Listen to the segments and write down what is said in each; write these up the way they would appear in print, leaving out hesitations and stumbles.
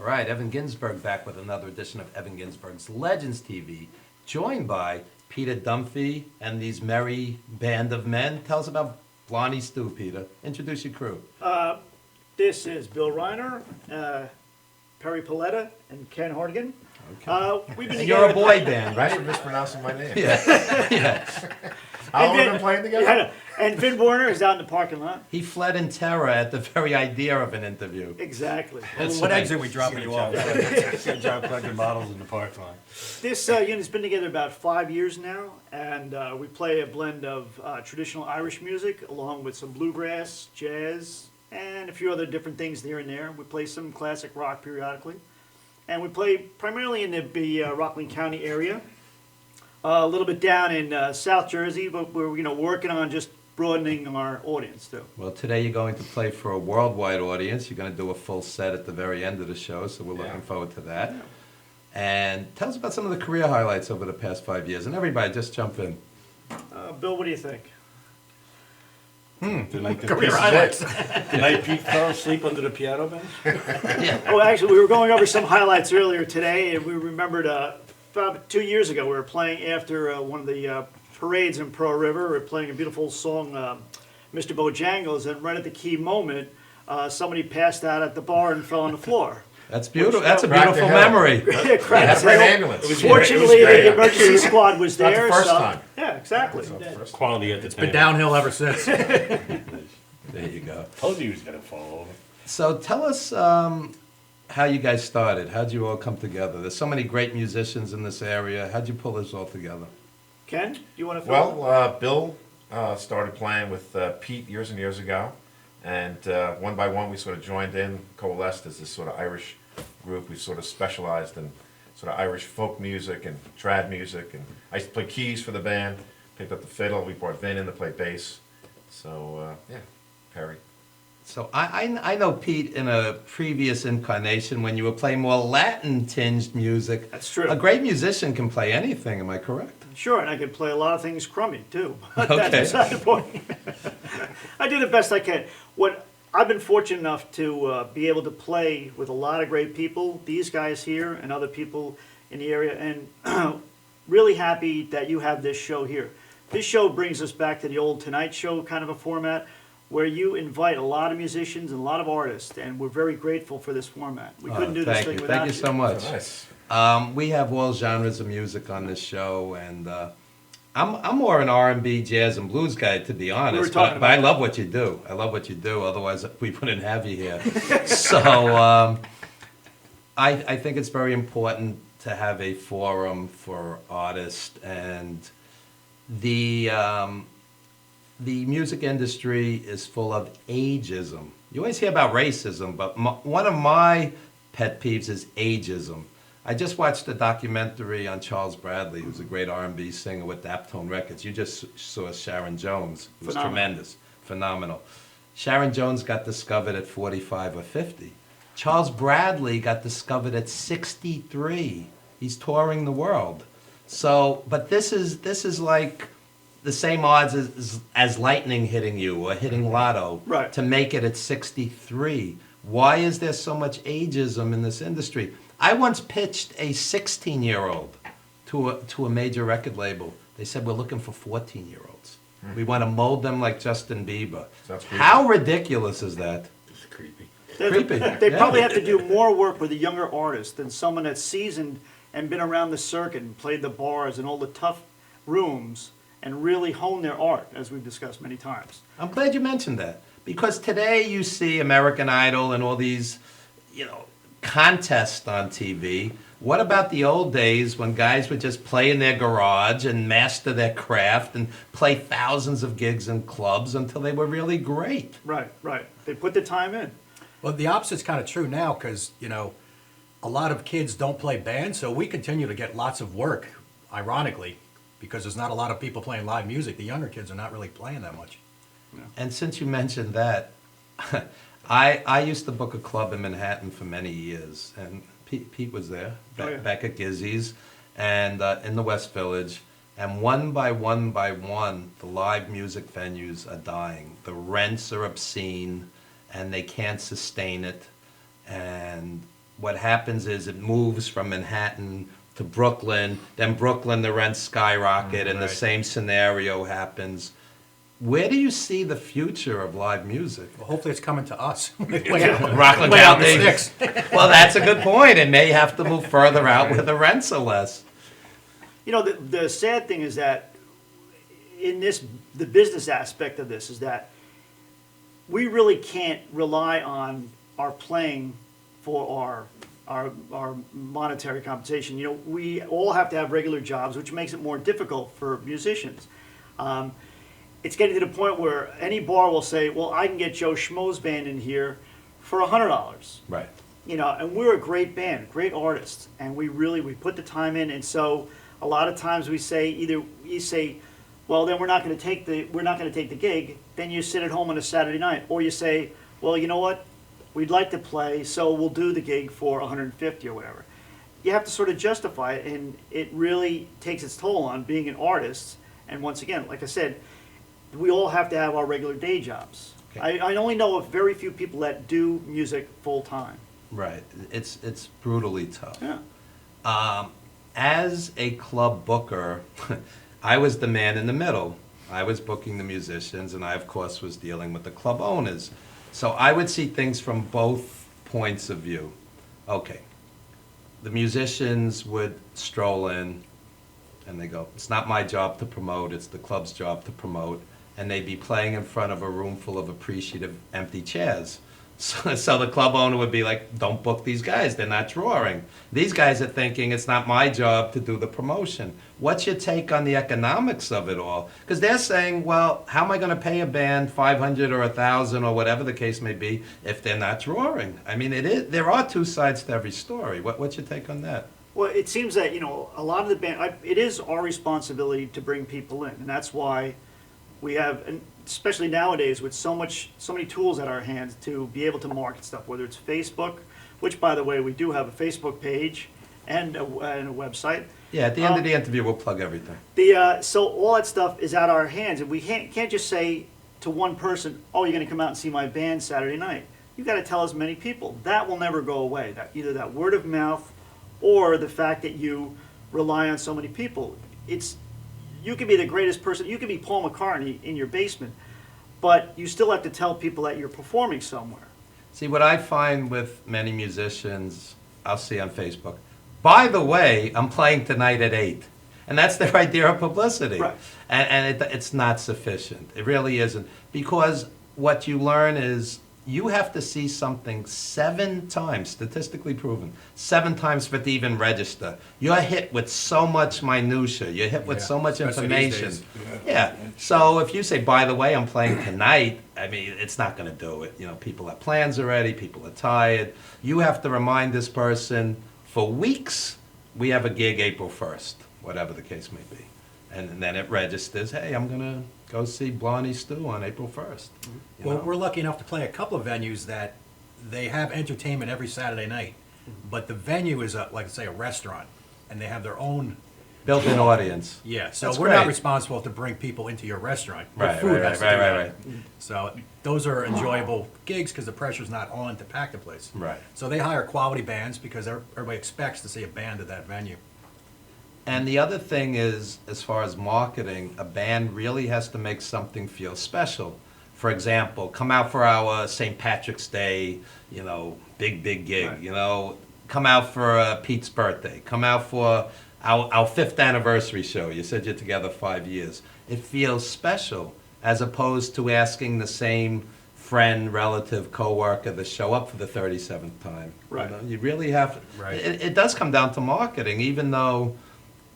right, Evan Ginsberg back with another edition of Evan Ginsberg's Legends TV, joined by Peter Dunphy and these merry band of men. Tell us about Blarney Stew, Peter. Introduce your crew. This is Bill Reiner, Perry Paletta, and Ken Hardigan. Okay. We've been And you're a together- boy band, Right? right? You're mispronouncing my name. Yeah. How long And have we been playing together? Yeah, and Vin Warner is out in the parking lot. He fled in terror at the very idea of an interview. Exactly. What exit are we dropping you off? Job collecting models in the parking lot. This unit's been together about 5 years now, and we play a blend of traditional Irish music along with some bluegrass, jazz, and a few other different things here and there. We play some classic rock periodically, and we play primarily in the Rockland County area, a little bit down in South Jersey, but we're working on just broadening our audience too. Well, today you're going to play for a worldwide audience. You're going to do a full set at the very end of the show, so we're looking forward to that. And tell us about some of the career highlights over the past 5 years. And everybody, just jump in. Bill, what do you think? Career highlights. Tonight Pete fell asleep under the piano bench. Oh, actually, we were going over some highlights earlier today, and we remembered about 2 years ago we were playing after one of the parades in Pearl River. We were playing a beautiful song, Mr. Bojangles, and right at the key moment, somebody passed out at the bar and fell on the floor. That's beautiful. Which, That's a cracked beautiful the hill. memory. Yeah, cracked That's his for an head. ambulance. Fortunately, It was great. the emergency squad was Not the there. first so, time. Yeah, exactly. Quality at the Been downhill ever since. There you go. Told you he was gonna fall over. So tell us how you guys started. How'd you all come together? There's so many great musicians in this area. How'd you pull this all together? Ken, do you want to fill in? Well, Bill started playing with Pete years and years ago, and one by one we sort of joined in, coalesced as this sort of Irish group. We sort of specialized in sort of Irish folk music and trad music, and I used to play keys for the band, picked up the fiddle. We brought Vin in to play bass. So yeah, Perry. So I know Pete in a previous incarnation when you were playing more Latin-tinged music. That's true. A great musician can play anything, am I correct? Sure, and I can play a lot of things crummy, too. Okay. That's beside the point. I do the best I can. What I've been fortunate enough to be able to play with a lot of great people, these guys here and other people in the area, and really happy that you have this show here. This show brings us back to the old Tonight Show kind of a format where you invite a lot of musicians and a lot of artists, and we're very grateful for this format. We couldn't do this Thank thing you. without Thank you so much. Nice. We have all genres of music on this show, and I'm more an R&B, jazz, and blues guy, to be honest. talking But I about love what you do. I love what you do. Otherwise, we wouldn't have you here. So I think it's very important to have a forum for artists, and the music industry is full of ageism. You always hear about racism, but one of my pet peeves is ageism. I just watched a documentary on Charles Bradley, who's a great R&B singer with Daptone Records. You just saw Sharon Jones, who was Phenomenal. tremendous, phenomenal. Sharon Jones got discovered at 45 or 50. Charles Bradley got discovered at 63. He's touring the world. So, but this is like the same odds as lightning hitting you or hitting lotto. Right. To make it at 63. Why is there so much ageism in this industry? I once pitched a 16-year-old to a major record label. They said, we're looking for 14-year-olds. We want to mold them like Justin Bieber. Sounds creepy. How ridiculous is that? It's creepy. Creepy. They Yeah. probably have to do more work with a younger artist than someone that's seasoned and been around the circuit and played the bars and all the tough rooms and really hone their art, as we've discussed many times. I'm glad you mentioned that, because today you see American Idol and all these, contests on TV. What about the old days when guys would just play in their garage and master their craft and play thousands of gigs in clubs until they were really great? Right, right. They put the time in. Well, the opposite's kind of true now because, a lot of kids don't play bands, so we continue to get lots of work, ironically, because there's not a lot of people playing live music. The younger kids are not really playing that much. And since you mentioned that, I used to book a club in Manhattan for many years, and Pete was there, back at Gizzy's, and in the West Village. And one by one, the live music venues are dying. The rents are obscene, and they can't sustain it. And what happens is it moves from Manhattan to Brooklyn, then Brooklyn the rents skyrocket, and the Right. same scenario happens. Where do you see the future of live music? Well, hopefully it's coming to us. Rockland Lay out the County. sticks. Well, that's a good point. It may have to move further out where the rents are less. You know, the sad thing is that in this, the business aspect of this is that we really can't rely on our playing for our monetary compensation. You know, we all have to have regular jobs, which makes it more difficult for musicians. It's getting to the point where any bar will say, well, I can get Joe Schmo's band in here for $100. Right. You know, and we're a great band, great artists, and we put the time in, and so a lot of times we say either you say, well, then we're not going to take the gig. Then you sit at home on a Saturday night, or you say, well, you know what, we'd like to play, so we'll do the gig for 150 or whatever. You have to sort of justify it, and it really takes its toll on being an artist. And once again, like I said, we all have to have our regular day jobs. Okay. I only know of very few people that do music full time. Right. It's brutally tough. Yeah. As a club booker, I was the man in the middle. I was booking the musicians, and I, of course, was dealing with the club owners. So I would see things from both points of view. Okay, the musicians would stroll in, and they go, it's not my job to promote, it's the club's job to promote. And they'd be playing in front of a room full of appreciative empty chairs. So the club owner would be like, don't book these guys, they're not drawing. These guys are thinking it's not my job to do the promotion. What's your take on the economics of it all? Because they're saying, well, how am I going to pay a band $500 or $1,000 or whatever the case may be if they're not drawing? I mean, there are two sides to every story. What's your take on that? Well, it seems that, you know, a lot of the band, it is our responsibility to bring people in, and that's why we have, and especially nowadays with so many tools at our hands to be able to market stuff, whether it's Facebook, which, by the way, we do have a Facebook page and a website. Yeah, at the end of the interview, we'll plug everything. So all that stuff is at our hands, and we can't just say to one person, oh, you're going to come out and see my band Saturday night. You've got to tell as many people. That will never go away. That either that word of mouth or the fact that you rely on so many people. You can be the greatest person. You can be Paul McCartney in your basement, but you still have to tell people that you're performing somewhere. See, what I find with many musicians, I'll see on Facebook, by the way, I'm playing tonight at 8. And that's their idea of publicity. Right. And it's not sufficient. It really isn't. Because what you learn is you have to see something 7 times, statistically proven, 7 times for it to even register. You're hit with so much minutia. You're hit with Yeah, so much especially these information. days. Yeah. So if you say, by the way, I'm playing tonight, I mean, it's not going to do it. You know, people have plans already. People are tired. You have to remind this person for weeks, we have a gig April 1st, whatever the case may be. And then it registers, hey, I'm going to go see Blarney Stew on April 1st. You Well, know? we're lucky enough to play a couple of venues that they have entertainment every Saturday night, but the venue is, like I say, a restaurant, and they have their own. Built-in audience. Yeah, so That's we're not great. responsible to bring people into your restaurant. Your Right, food right, has to right, do right, that. right. So those are enjoyable gigs because the pressure's not on to pack the place. Right. So they hire quality bands because everybody expects to see a band at that venue. And the other thing is, as far as marketing, a band really has to make something feel special. For example, come out for our St. Patrick's Day, you know, big gig, Right. you know. Come out for Pete's birthday. Come out for our 5th anniversary show. You said you're together 5 years. It feels special, as opposed to asking the same friend, relative, coworker to show up for the 37th time. Right. You know, you really have, Right. it does come down to marketing, even though,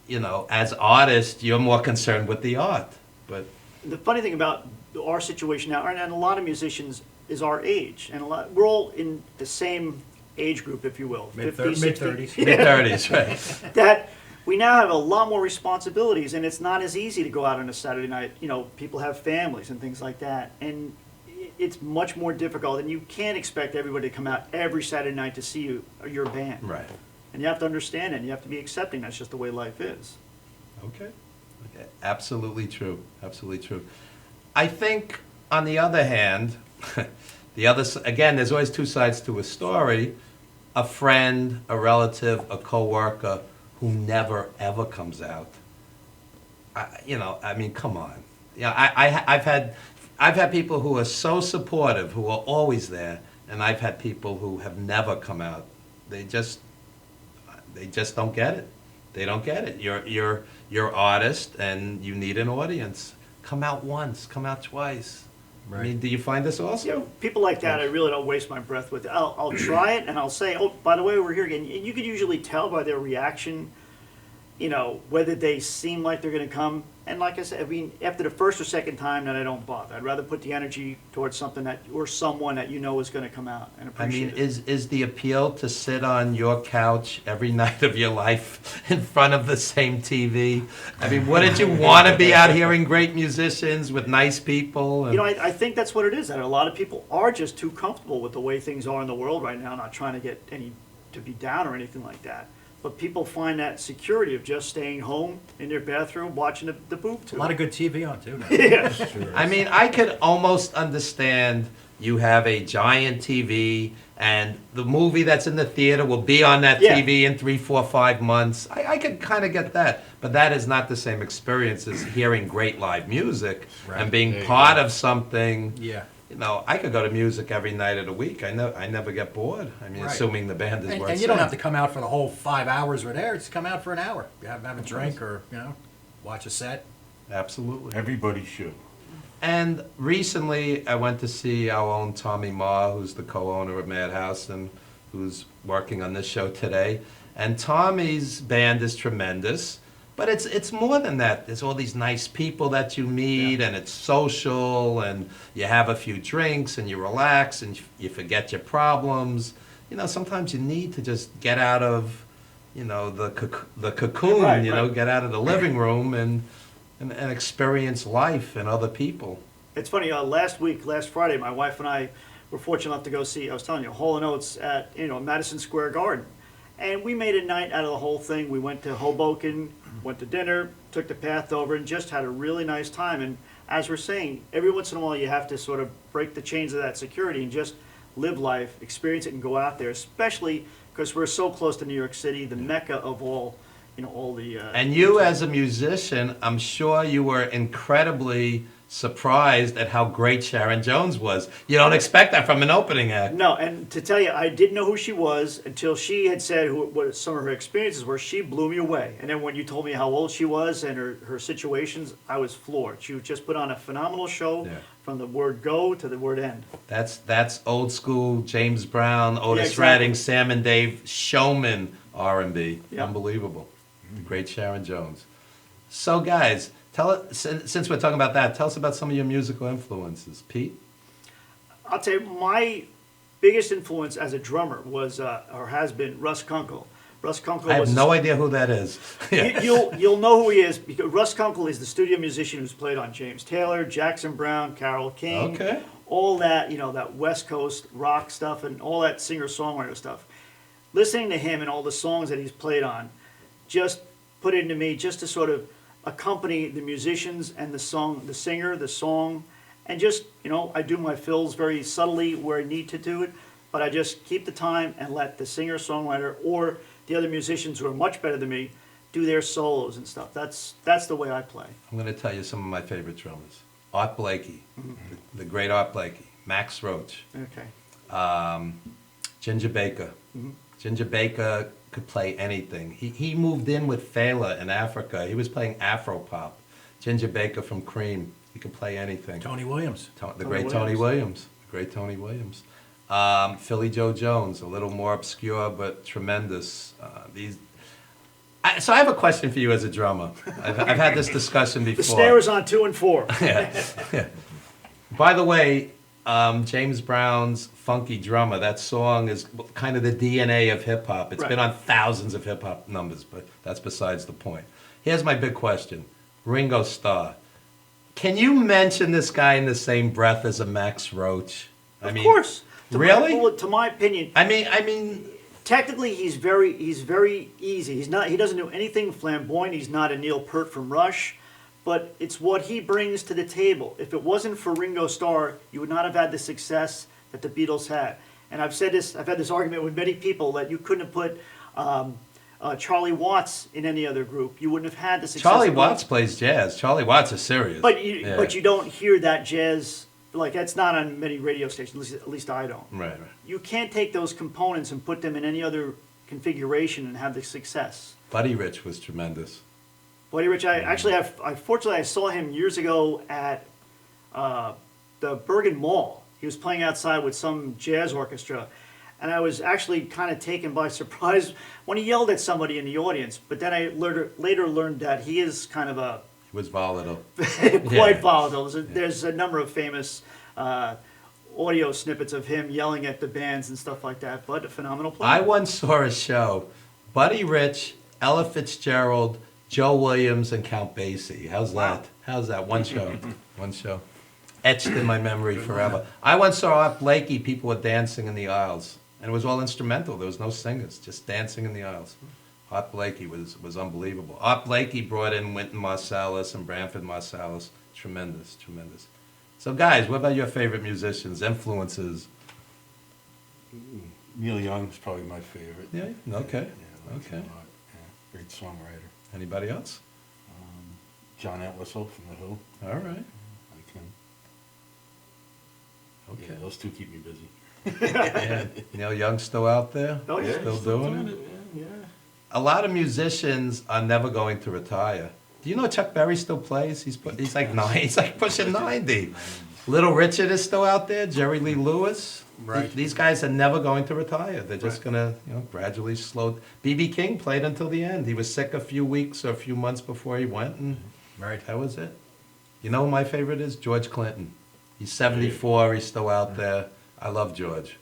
you know, as artists, you're more concerned with the art. But The funny thing about our situation now, and a lot of musicians, is our age, and we're all in the same age group, if you will, 50, 60. Mid-30s. mid-30s, right? That we now have a lot more responsibilities, and it's not as easy to go out on a Saturday night. You know, people have families and things like that, and it's much more difficult, and you can't expect everybody to come out every Saturday night to see your band. Right. And you have to understand it, and you have to be accepting that's just the way life is. Okay. Absolutely true. Absolutely true. I think, on the other hand, again, there's always two sides to a story. a friend, a relative, a coworker who never ever comes out. I mean, come on. I've had people who are so supportive, who are always there, and I've had people who have never come out. They just don't get it. They don't get it. You're artist, and you need an audience. Come out once. Come out twice. I mean, do you find this also? You know, people like that, I really don't waste my breath with. I'll try it, and I'll say, oh, by the way, we're here again. And you can usually tell by their reaction, whether they seem like they're going to come. And like I said, I mean, after the first or second time, then I don't bother. I'd rather put the energy towards something or someone that is going to come out and I mean, appreciate it. is the appeal to sit on your couch every night of your life in front of the same TV? I mean, wouldn't you want to be out hearing great musicians with nice people? And, I think that's what it is. That a lot of people are just too comfortable with the way things are in the world right now. Not trying to get to be down or anything like that. But people find that security of just staying home in their bathroom watching the boob A tube. lot of good TV on too now. Yeah. I mean, I could almost understand you have a giant TV and the movie that's in the theater will be on that Yeah. TV in 3, 4, 5 months. I could kind of get that. But that is not the same experience as hearing great live music Right. and being There you part go. of something. Yeah. I could go to music every night of the week. I never get bored. I mean, Right. assuming the band is worth And you don't seeing. have to come out for the whole 5 hours we're there. Just come out for an hour. Have a drink or, watch a set. Absolutely. Everybody should. And recently, I went to see our own Tommy Ma, who's the co-owner of Madhouse and who's working on this show today. And Tommy's band is tremendous, but it's more than that. There's all these nice people that you meet, and it's social, and you have a few drinks, and you relax, and you forget your problems. Sometimes you need to just get out of, the cocoon. Right, right. Get out of the living room and experience life and other people. It's funny, last Friday, my wife and I were fortunate enough to go see, I was telling you, Hall & Oates at, Madison Square Garden. And we made a night out of the whole thing. We went to Hoboken, went to dinner, took the path over, and just had a really nice time. And as we're saying, every once in a while you have to sort of break the chains of that security and just live life, experience it, and go out there, especially because we're so close to New York City, the mecca of all the... And you, as a musician, I'm sure you were incredibly surprised at how great Sharon Jones was. You don't expect that from an opening act. No, and to tell you, I didn't know who she was until she had said what some of her experiences were. She blew me away. And then when you told me how old she was and her situations, I was floored. She just put on a phenomenal show from the word go to the word end. That's old school James Brown, Otis exactly. Redding, Sam and Dave, showman R&B. Yeah. Unbelievable. Great Sharon Jones. So guys, since we're talking about that, tell us about some of your musical influences. Pete? I'll tell you, my biggest influence as a drummer was, or has been, Russ Kunkel. Russ Kunkel I was have no idea who that is. You'll know who he is because Russ Kunkel is the studio musician who's played on James Taylor, Jackson Browne, Carole King, Okay. all that, that West Coast rock stuff and all that singer-songwriter stuff. Listening to him and all the songs that he's played on just put it into me just to sort of accompany the musicians and the singer, the song, and just, I do my fills very subtly where I need to do it, but I just keep the time and let the singer-songwriter or the other musicians who are much better than me do their solos and stuff. That's the way I play. I'm going to tell you some of my favorite drummers. Art Blakey, the great Art Blakey, Max Roach, Okay. Ginger Baker. Ginger Baker could play anything. He moved in with Fela in Africa. He was playing Afro pop. Ginger Baker from Cream. He could play anything. Tony Williams. The great Tony Williams. The great Tony Williams. Philly Joe Jones, a little more obscure but tremendous. So I have a question for you as a drummer. I've had this discussion before. The snare is on 2 and 4. Yeah. By the way, James Brown's Funky Drummer, that song is kind of the DNA of hip-hop. It's Right. been on thousands of hip-hop numbers, but that's besides the point. Here's my big question. Ringo Starr. Can you mention this guy in the same breath as a Max Roach? Of course. Really? To my opinion, I mean, technically he's very easy. He doesn't do anything flamboyant. He's not a Neil Peart from Rush, but it's what he brings to the table. If it wasn't for Ringo Starr, you would not have had the success that the Beatles had. And I've said this, I've had this argument with many people that you couldn't have put Charlie Watts in any other group. You wouldn't have had the success. Charlie of- Watts plays jazz. Charlie Watts is serious. But Yeah. but you don't hear that jazz, like that's not on many radio stations, at least I don't. Right, right. You can't take those components and put them in any other configuration and have the success. Buddy Rich was tremendous. Buddy Rich, fortunately I saw him years ago at the Bergen Mall. He was playing outside with some jazz orchestra, and I was actually kind of taken by surprise when he yelled at somebody in the audience. But then I later learned that he is kind of a He was volatile. quite Yeah. volatile. There's a number of famous audio snippets of him yelling at the bands and stuff like that. But a phenomenal player. I once saw a show. Buddy Rich, Ella Fitzgerald, Joe Williams, and Count Basie. How's Wow. that? How's that? One show. One show. Etched in my memory forever. I once saw Art Blakey. People were dancing in the aisles. And it was all instrumental. There was no singers, just dancing in the aisles. Art Blakey was unbelievable. Art Blakey brought in Wynton Marsalis and Branford Marsalis. Tremendous, tremendous. So guys, what about your favorite musicians, influences? Neil Young's probably my favorite. Yeah, okay. Yeah, I like him Okay. a lot. Yeah, great songwriter. Anybody else? John Entwistle from The Who. All right. I like him. Okay. Yeah, those two keep me busy. Yeah. Neil Young's still out there? Oh, yeah. Still doing it? Yeah. A lot of musicians are never going to retire. Do you know Chuck Berry still plays? He's like he's like pushing 90. Little Richard is still out there. Jerry Lee Lewis. Right. These guys are never going to retire. They're just gonna, gradually slow. B.B. King played until the end. He was sick a few weeks or a few months before he went, and Right. that was it. You know who my favorite is? George Clinton. He's 74. He's still out there. I love George.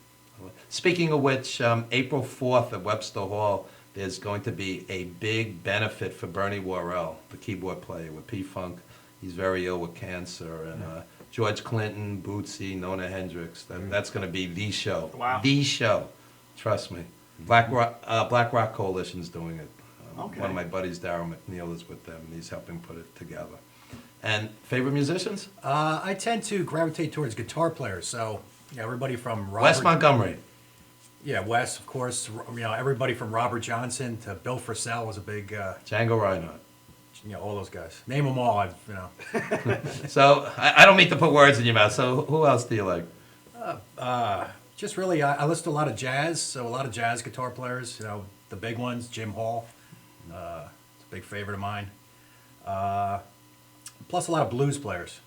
Speaking of which, April 4th at Webster Hall, there's going to be a big benefit for Bernie Worrell, the keyboard player with P-Funk. He's very ill with cancer. And George Clinton, Bootsy, Nona Hendrix. That's going to be the show. Wow. The show. Trust me. Black Rock Coalition's doing it. Okay. One of my buddies, Darryl McNeil, is with them, and he's helping put it together. And favorite musicians? I tend to gravitate towards guitar players. So everybody from Robert, Wes Montgomery. Yeah, Wes, of course. Everybody from Robert Johnson to Bill Frisell was a big. Django Reinhardt. All those guys. Name them all. So I don't mean to put words in your mouth. So who else do you like? Just really, I listen to a lot of jazz. So a lot of jazz guitar players. The big ones. Jim Hall. It's a big favorite of mine. Plus a lot of blues players.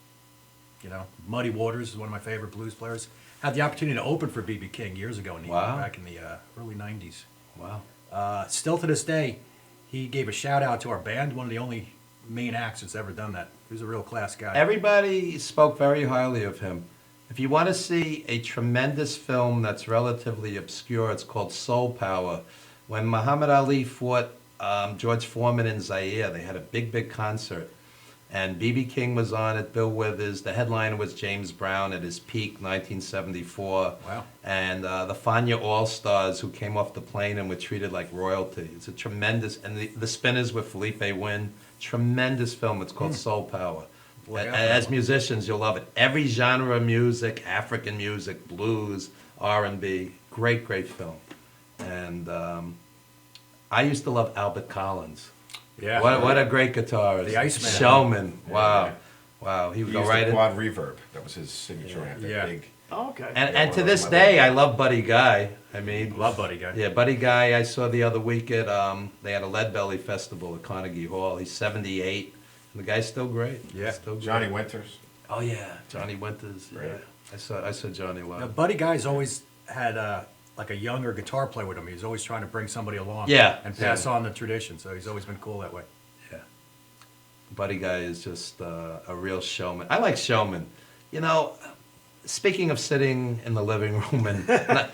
Muddy Waters is one of my favorite blues players. Had the opportunity to open for B.B. King years ago Wow. back in the early 90s. Wow. Still to this day, he gave a shout out to our band, one of the only main acts that's ever done that. He was a real class guy. Everybody spoke very highly of him. If you want to see a tremendous film that's relatively obscure, it's called Soul Power. When Muhammad Ali fought George Foreman in Zaire, they had a big, big concert. And B.B. King was on it, Bill Withers. The headliner was James Brown at his peak, 1974. Wow. And the Fania All-Stars who came off the plane and were treated like royalty. It's a tremendous, and the Spinners with Felipe Wynn. Tremendous film. It's called Soul Power. Boy, A- yeah. As musicians, you'll love it. Every genre of music, African music, blues, R&B. Great, great film. And I used to love Albert Collins. Yeah. What a great guitarist. The Iceman. Showman. Wow. Yeah. Wow. He He would used go right the in. quad reverb. That was his signature amp. That Yeah. big. Oh, okay. And Yeah, to one this of my day, favorite. I love Buddy Guy. I mean, Love Buddy Guy. yeah, Buddy Guy. I saw the other week at they had a Lead Belly festival at Carnegie Hall. He's 78, and the guy's still great. Yeah. He's still great. Johnny Winters. Oh yeah, Johnny Winters. Yeah, Right. I saw Johnny live. Buddy Guy's always had like a younger guitar player with him. He's always trying to bring somebody along. Yeah. And pass on the tradition. So he's always been cool that way. Yeah. Buddy Guy is just a real showman. I like showman. Speaking of sitting in the living room, and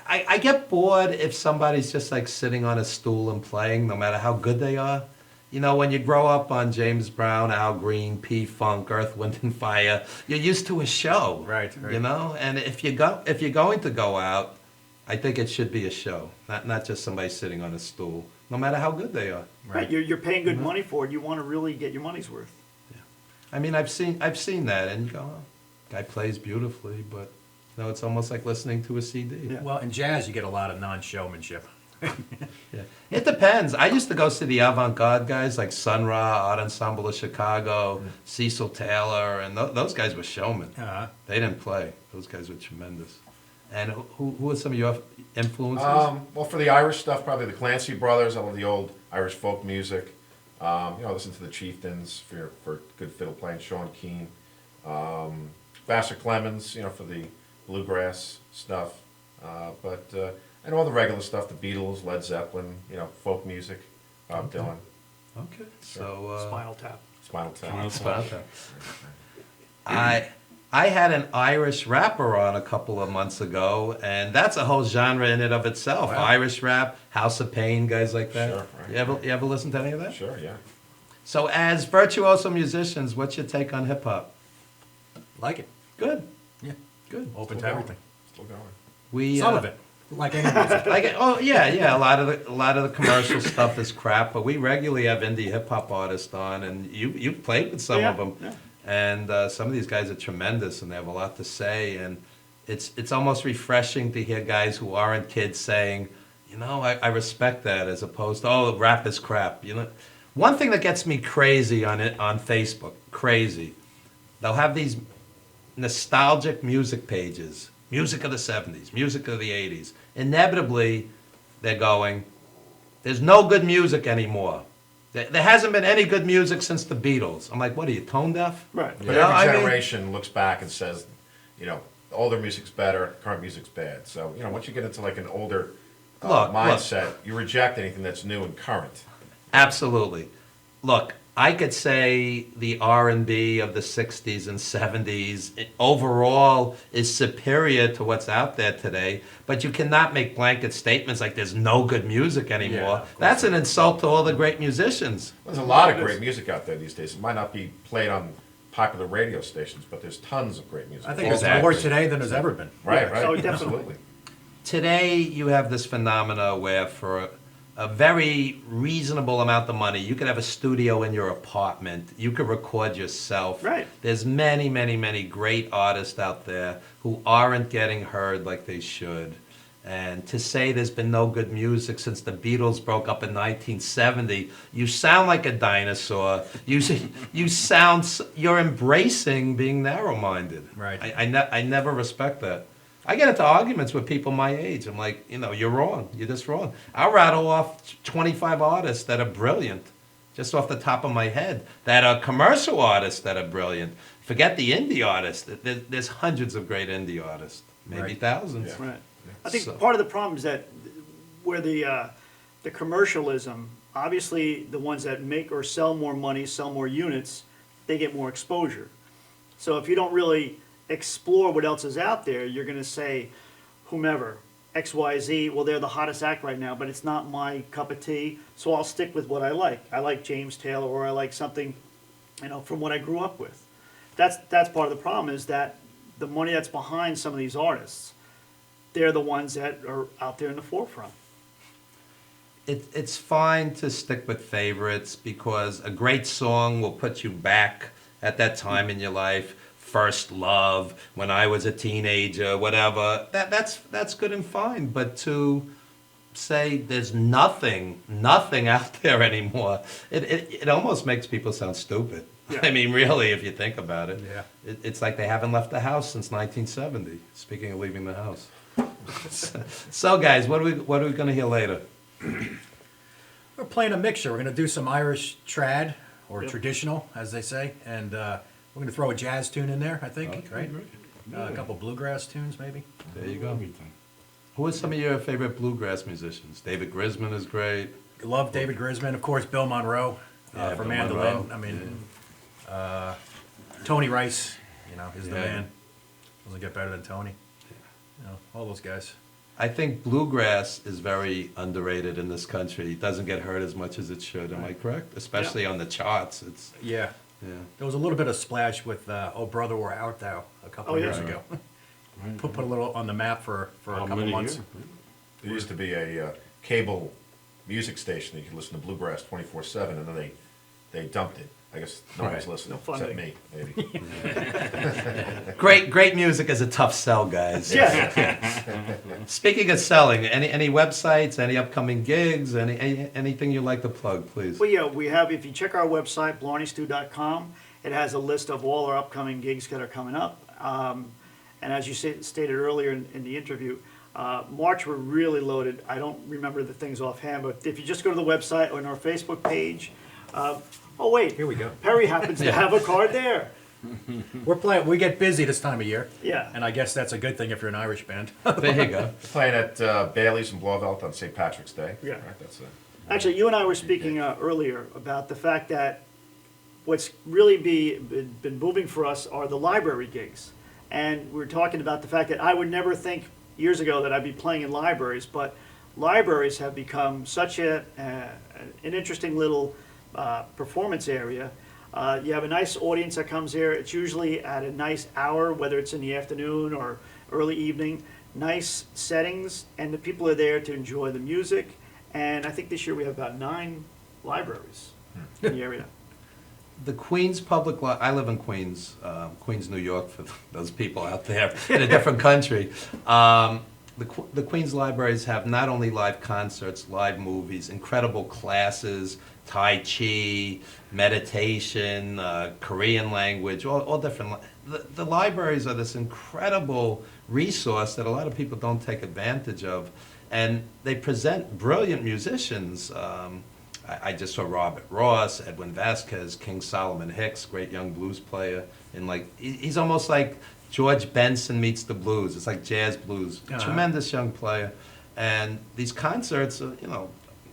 I get bored if somebody's just like sitting on a stool and playing, no matter how good they are. When you grow up on James Brown, Al Green, P-Funk, Earth, Wind and Fire, you're used to a show. Right. And if you're going to go out, I think it should be a show, not just somebody sitting on a stool, no matter how good they are. Right, you're paying good money for it. You want to really get your money's worth. I mean, I've seen that, and you go, oh, guy plays beautifully, but No, it's almost like listening to a CD. Yeah. Well, in jazz, you get a lot of non-showmanship. Yeah. It depends. I used to go see the avant-garde guys like Sun Ra, Art Ensemble of Chicago, Cecil Taylor, and those guys were showmen. Uh-huh. They didn't play. Those guys were tremendous. And who are some of your influences? Well, for the Irish stuff, probably the Clancy Brothers. I love the old Irish folk music. Listen to the Chieftains for good fiddle playing. Sean Keane, Vassar Clemens. For the bluegrass stuff. And all the regular stuff: the Beatles, Led Zeppelin. Folk music. Bob Dylan, Okay. So Spinal Tap. Spinal Tap. Spinal Tap. I had an Irish rapper on a couple of months ago, and that's a whole genre in and of itself. Wow. Irish rap, House of Pain, guys like that. Sure, right. You ever listen to any of that? Sure, yeah. So, as virtuoso musicians, what's your take on hip hop? Like it. Good, Yeah. good. Open Still to going. everything. Still going. We Some of it. Like any music. Like, oh yeah. A lot of the commercial stuff is crap, but we regularly have indie hip hop artists on, and you've played with some Yeah, of them, yeah. and some of these guys are tremendous, and they have a lot to say, and it's almost refreshing to hear guys who aren't kids saying, I respect that, as opposed to, oh, rap is crap. One thing that gets me crazy on Facebook, crazy, they'll have these nostalgic music pages, music of the 70s, music of the 80s. Inevitably, they're going, there's no good music anymore. There hasn't been any good music since the Beatles. I'm like, what are you, tone deaf? Right. But You know, every I mean- generation looks back and says, older music's better, current music's bad. So, once you get into like an older Look. mindset, you reject anything that's new and current. Absolutely. Look, I could say the R&B of the 60s and 70s overall is superior to what's out there today, but you cannot make blanket statements like there's no good music Yeah, anymore. of course That's an insult to all the great musicians. There's a lot of great music out there these days. It might not be played on popular radio stations, but there's tons of great music. I think there's Exactly. more today than there's ever been. Right, Yeah, right. oh, definitely. Absolutely. Today, you have this phenomena where for a very reasonable amount of money, you could have a studio in your apartment. You could record yourself. Right. There's many, many, many great artists out there who aren't getting heard like they should. And to say there's been no good music since the Beatles broke up in 1970, you sound like a dinosaur. You're embracing being narrow-minded. Right. I never respect that. I get into arguments with people my age. I'm like, you're wrong. You're just wrong. I'll rattle off 25 artists that are brilliant, just off the top of my head, that are commercial artists that are brilliant. Forget the indie artists. There's hundreds of great indie artists, maybe Right. thousands. Yeah. Right. I think So- part of the problem is that where the commercialism, obviously the ones that make or sell more money, sell more units, they get more exposure. So if you don't really explore what else is out there, you're going to say, whomever, XYZ, well, they're the hottest act right now, but it's not my cup of tea, so I'll stick with what I like. I like James Taylor, or I like something, from what I grew up with. That's part of the problem, is that the money that's behind some of these artists, they're the ones that are out there in the forefront. It's fine to stick with favorites because a great song will put you back at that time in your life. First love, when I was a teenager, whatever. That's good and fine. But to say there's nothing out there anymore, it almost makes people sound stupid. Yeah. I mean, really, if you think about it. Yeah. It's like they haven't left the house since 1970. Speaking of leaving the house. So, guys, what are we going to hear later? We're playing a mixture. We're going to do some Irish trad, or Yep. traditional, as they say, and we're going to throw a jazz tune in there, I think, Okay, right? great. A couple bluegrass tunes, maybe. There you go. Who are some of your favorite bluegrass musicians? David Grisman is great. Love David Grisman, of course, Bill Monroe Yeah, for Bill mandolin. Monroe. I mean, Tony Rice, is the Yeah. man. Doesn't get better than Tony. All those guys. I think bluegrass is very underrated in this country. It doesn't get heard as much as it should. Am I correct? Especially on the charts. It's Yeah. There was a little bit of splash with "Oh Brother Where Art Thou" a couple Oh, years yeah. ago. Put a little on the map for a couple months. There used to be a cable music station that you could listen to bluegrass 24/7, and then they dumped it. I guess nobody's Right. listening, No except funding. me, maybe. Great music is a tough sell, guys. Yeah. Speaking of selling, any websites, any upcoming gigs, anything you'd like to plug, please? Well, yeah, we have, if you check our website, blarneystew.com, it has a list of all our upcoming gigs that are coming up. And as you stated earlier in the interview, March we're really loaded. I don't remember the things offhand, but if you just go to the website or on our Facebook page, oh wait. Here we go. Perry happens to have a card there. We get busy this time of year. Yeah. And I guess that's a good thing if you're an Irish band. There you go. Playing at Bailey's in Blauvelt on St. Patrick's Day. Yeah. Right, that's Actually, you and I were speaking earlier about the fact that what's really been booming for us are the library gigs. And we were talking about the fact that I would never think years ago that I'd be playing in libraries, but libraries have become such an interesting little performance area. You have a nice audience that comes here. It's usually at a nice hour, whether it's in the afternoon or early evening. Nice settings, and the people are there to enjoy the music. And I think this year we have about 9 libraries in the area. The Queens I live in Queens, Queens, New York, for those people out there in a different country. The Queens libraries have not only live concerts, live movies, incredible classes, Tai Chi, meditation, Korean language, all different. The libraries are this incredible resource that a lot of people don't take advantage of. And they present brilliant musicians. I just saw Robert Ross, Edwin Vasquez, King Solomon Hicks, great young blues player. And he's almost like George Benson meets the blues. It's like jazz blues. Uh-huh. Tremendous young player. And these concerts are,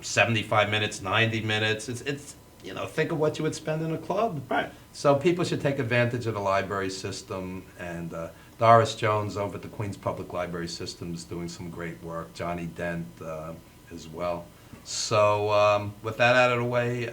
75 minutes, 90 minutes. It's think of what you would spend in a club. Right. So people should take advantage of the library system. And Doris Jones over at the Queens Public Library System is doing some great work. Johnny Dent as well. So with that out of the way,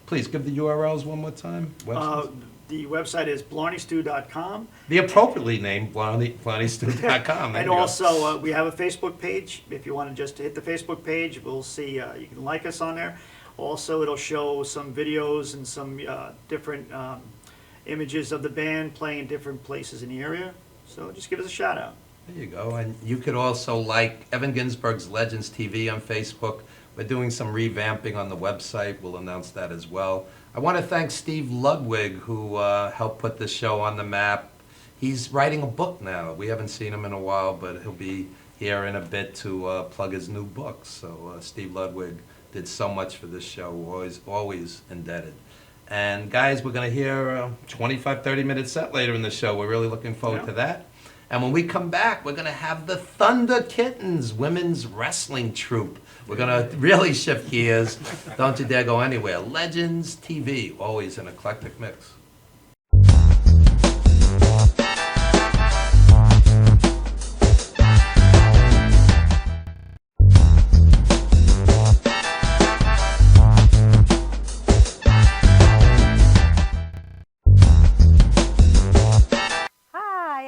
please give the URLs one more time. Websites. The website is blarneystew.com. The appropriately named BlarneyStew.com. And also, we have a Facebook page. If you want to just hit the Facebook page, we'll see, you can like us on there. Also, it'll show some videos and some different images of the band playing in different places in the area. So just give us a shout out. There you go. And you could also like Evan Ginsberg's Legends TV on Facebook. We're doing some revamping on the website. We'll announce that as well. I want to thank Steve Ludwig, who helped put this show on the map. He's writing a book now. We haven't seen him in a while, but he'll be here in a bit to plug his new book. So Steve Ludwig did so much for this show. We're always indebted. And guys, we're going to hear a 25, 30-minute set later in the show. We're really looking forward to that. And when we come back, we're going to have the Thunder Kittens women's wrestling troupe. We're going to really shift gears. Don't you dare go anywhere. Legends TV, always an eclectic mix.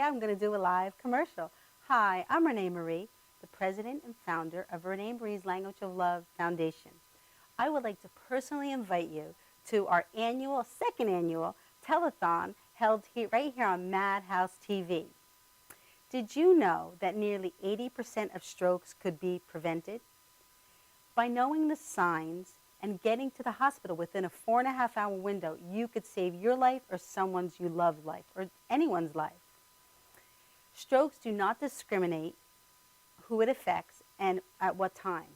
I'm going to do a live commercial. Hi, I'm Renee Marie, the president and founder of Renee Marie's Language of Love Foundation. I would like to personally invite you to our second annual telethon held right here on Madhouse TV. Did you know that nearly 80% of strokes could be prevented? By knowing the signs and getting to the hospital within a 4.5-hour window, you could save your life or someone's you love life or anyone's life. Strokes do not discriminate who it affects and at what time.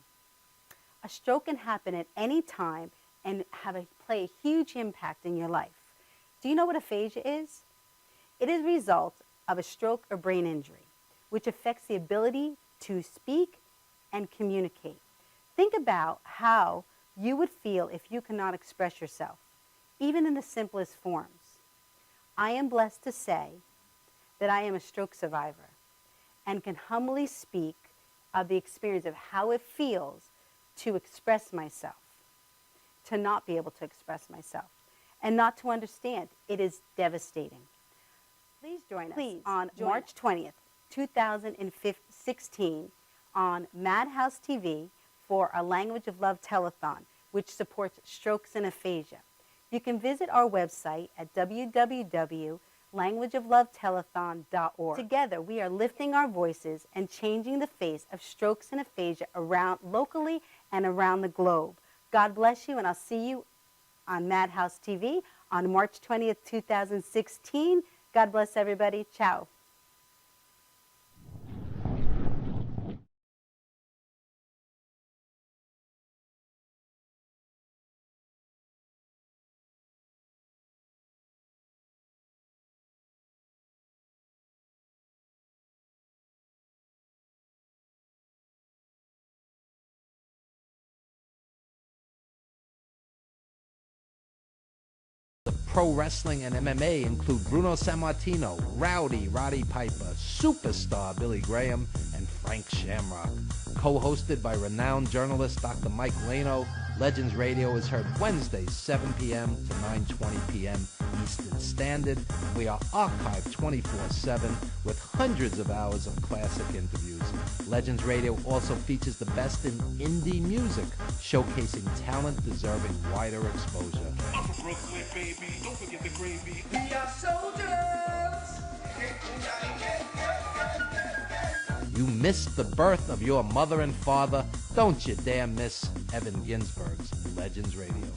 A stroke can happen at any time and play a huge impact in your life. Do you know what aphasia is? It is a result of a stroke or brain injury, which affects the ability to speak and communicate. Think about how you would feel if you cannot express yourself, even in the simplest forms. I am blessed to say that I am a stroke survivor and can humbly speak of the experience of how it feels to express myself, to not be able to express myself, and not to understand. It is devastating. Please join us on March 20th, 2016 on Madhouse TV for a Language of Love telethon, which supports strokes and aphasia. You can visit our website at www.languageoflovetelethon.org. Together, we are lifting our voices and changing the face of strokes and aphasia around locally and around the globe. God bless you, and I'll see you on Madhouse TV on March 20th, 2016. God bless everybody. Ciao. Pro wrestling and MMA include Bruno Sammartino, Rowdy Roddy Piper, Superstar Billy Graham, and Frank Shamrock. Co-hosted by renowned journalist Dr. Mike Lano, Legends Radio is heard Wednesdays 7 p.m. to 9:20 p.m. Eastern Standard. We are archived 24/7 with hundreds of hours of classic interviews. Legends Radio also features the best in indie music, showcasing talent deserving wider exposure. I'm from Brooklyn, baby. Don't forget the gravy. We are soldiers. You missed the birth of your mother and father. Don't you dare miss Evan Ginsberg's Legends Radio.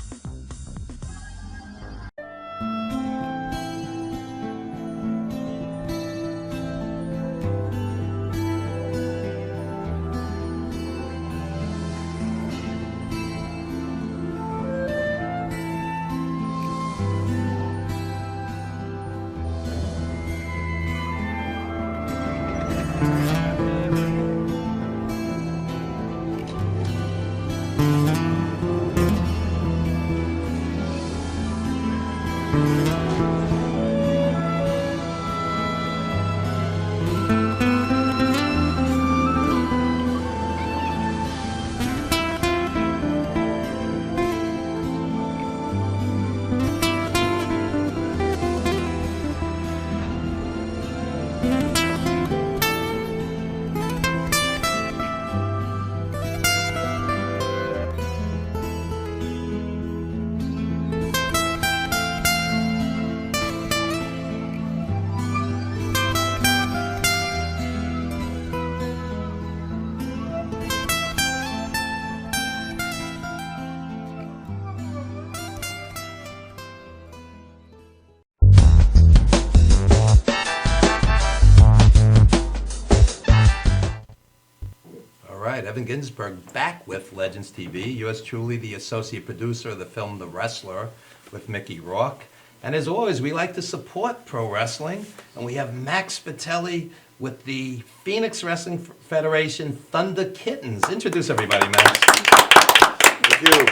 Evan Ginsberg back with Legends TV. Yours truly, the associate producer of the film The Wrestler with Mickey Rourke. And as always, we like to support pro wrestling. And we have Max Vitelli with the Phoenix Wrestling Federation Thunder Kittens. Introduce everybody, Max. Thank you.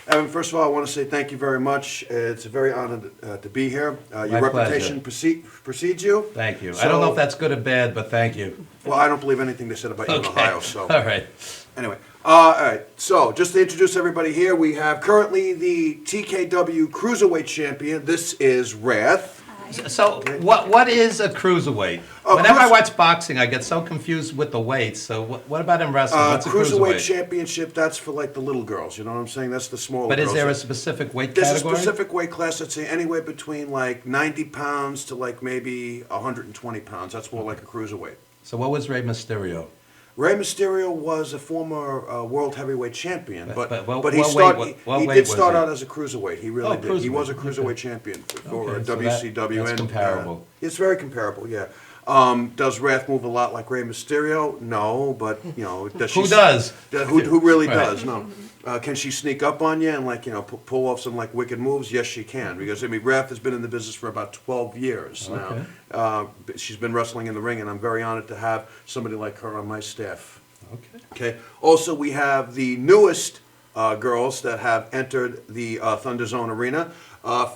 Evan, first of all, I want to say thank you very much. It's a very honor to be here. Your reputation precedes you. Thank you. I don't know if that's good or bad, but thank you. Well, I don't believe anything they said about you in Ohio. So. All right. Anyway, all right. So, just to introduce everybody here, we have currently the TKW Cruiserweight Champion. This is Wrath. So, what is a cruiserweight? Whenever I watch boxing, I get so confused with the weights. So, what about in wrestling? What's a cruiserweight championship? That's for like the little girls. You know what I'm saying? That's the smaller. But girls. Is there a specific weight category? There's a specific weight class that's anywhere between like 90 pounds to like maybe 120 pounds. That's more like a cruiserweight. So, what was Rey Mysterio? Rey Mysterio was a former world heavyweight champion, but he did start out as a cruiserweight. He really did. He was a cruiserweight champion for WCW. That's comparable. It's very comparable, yeah. Does Wrath move a lot like Rey Mysterio? No, but you know, who does? Who really does? No. Can she sneak up on you and like pull off some like wicked moves? Yes, she can, because I mean Wrath has been in the business for about 12 years now. She's been wrestling in the ring, and I'm very honored to have somebody like her on my staff. Okay. Also, we have the newest girls that have entered the Thunder Zone arena.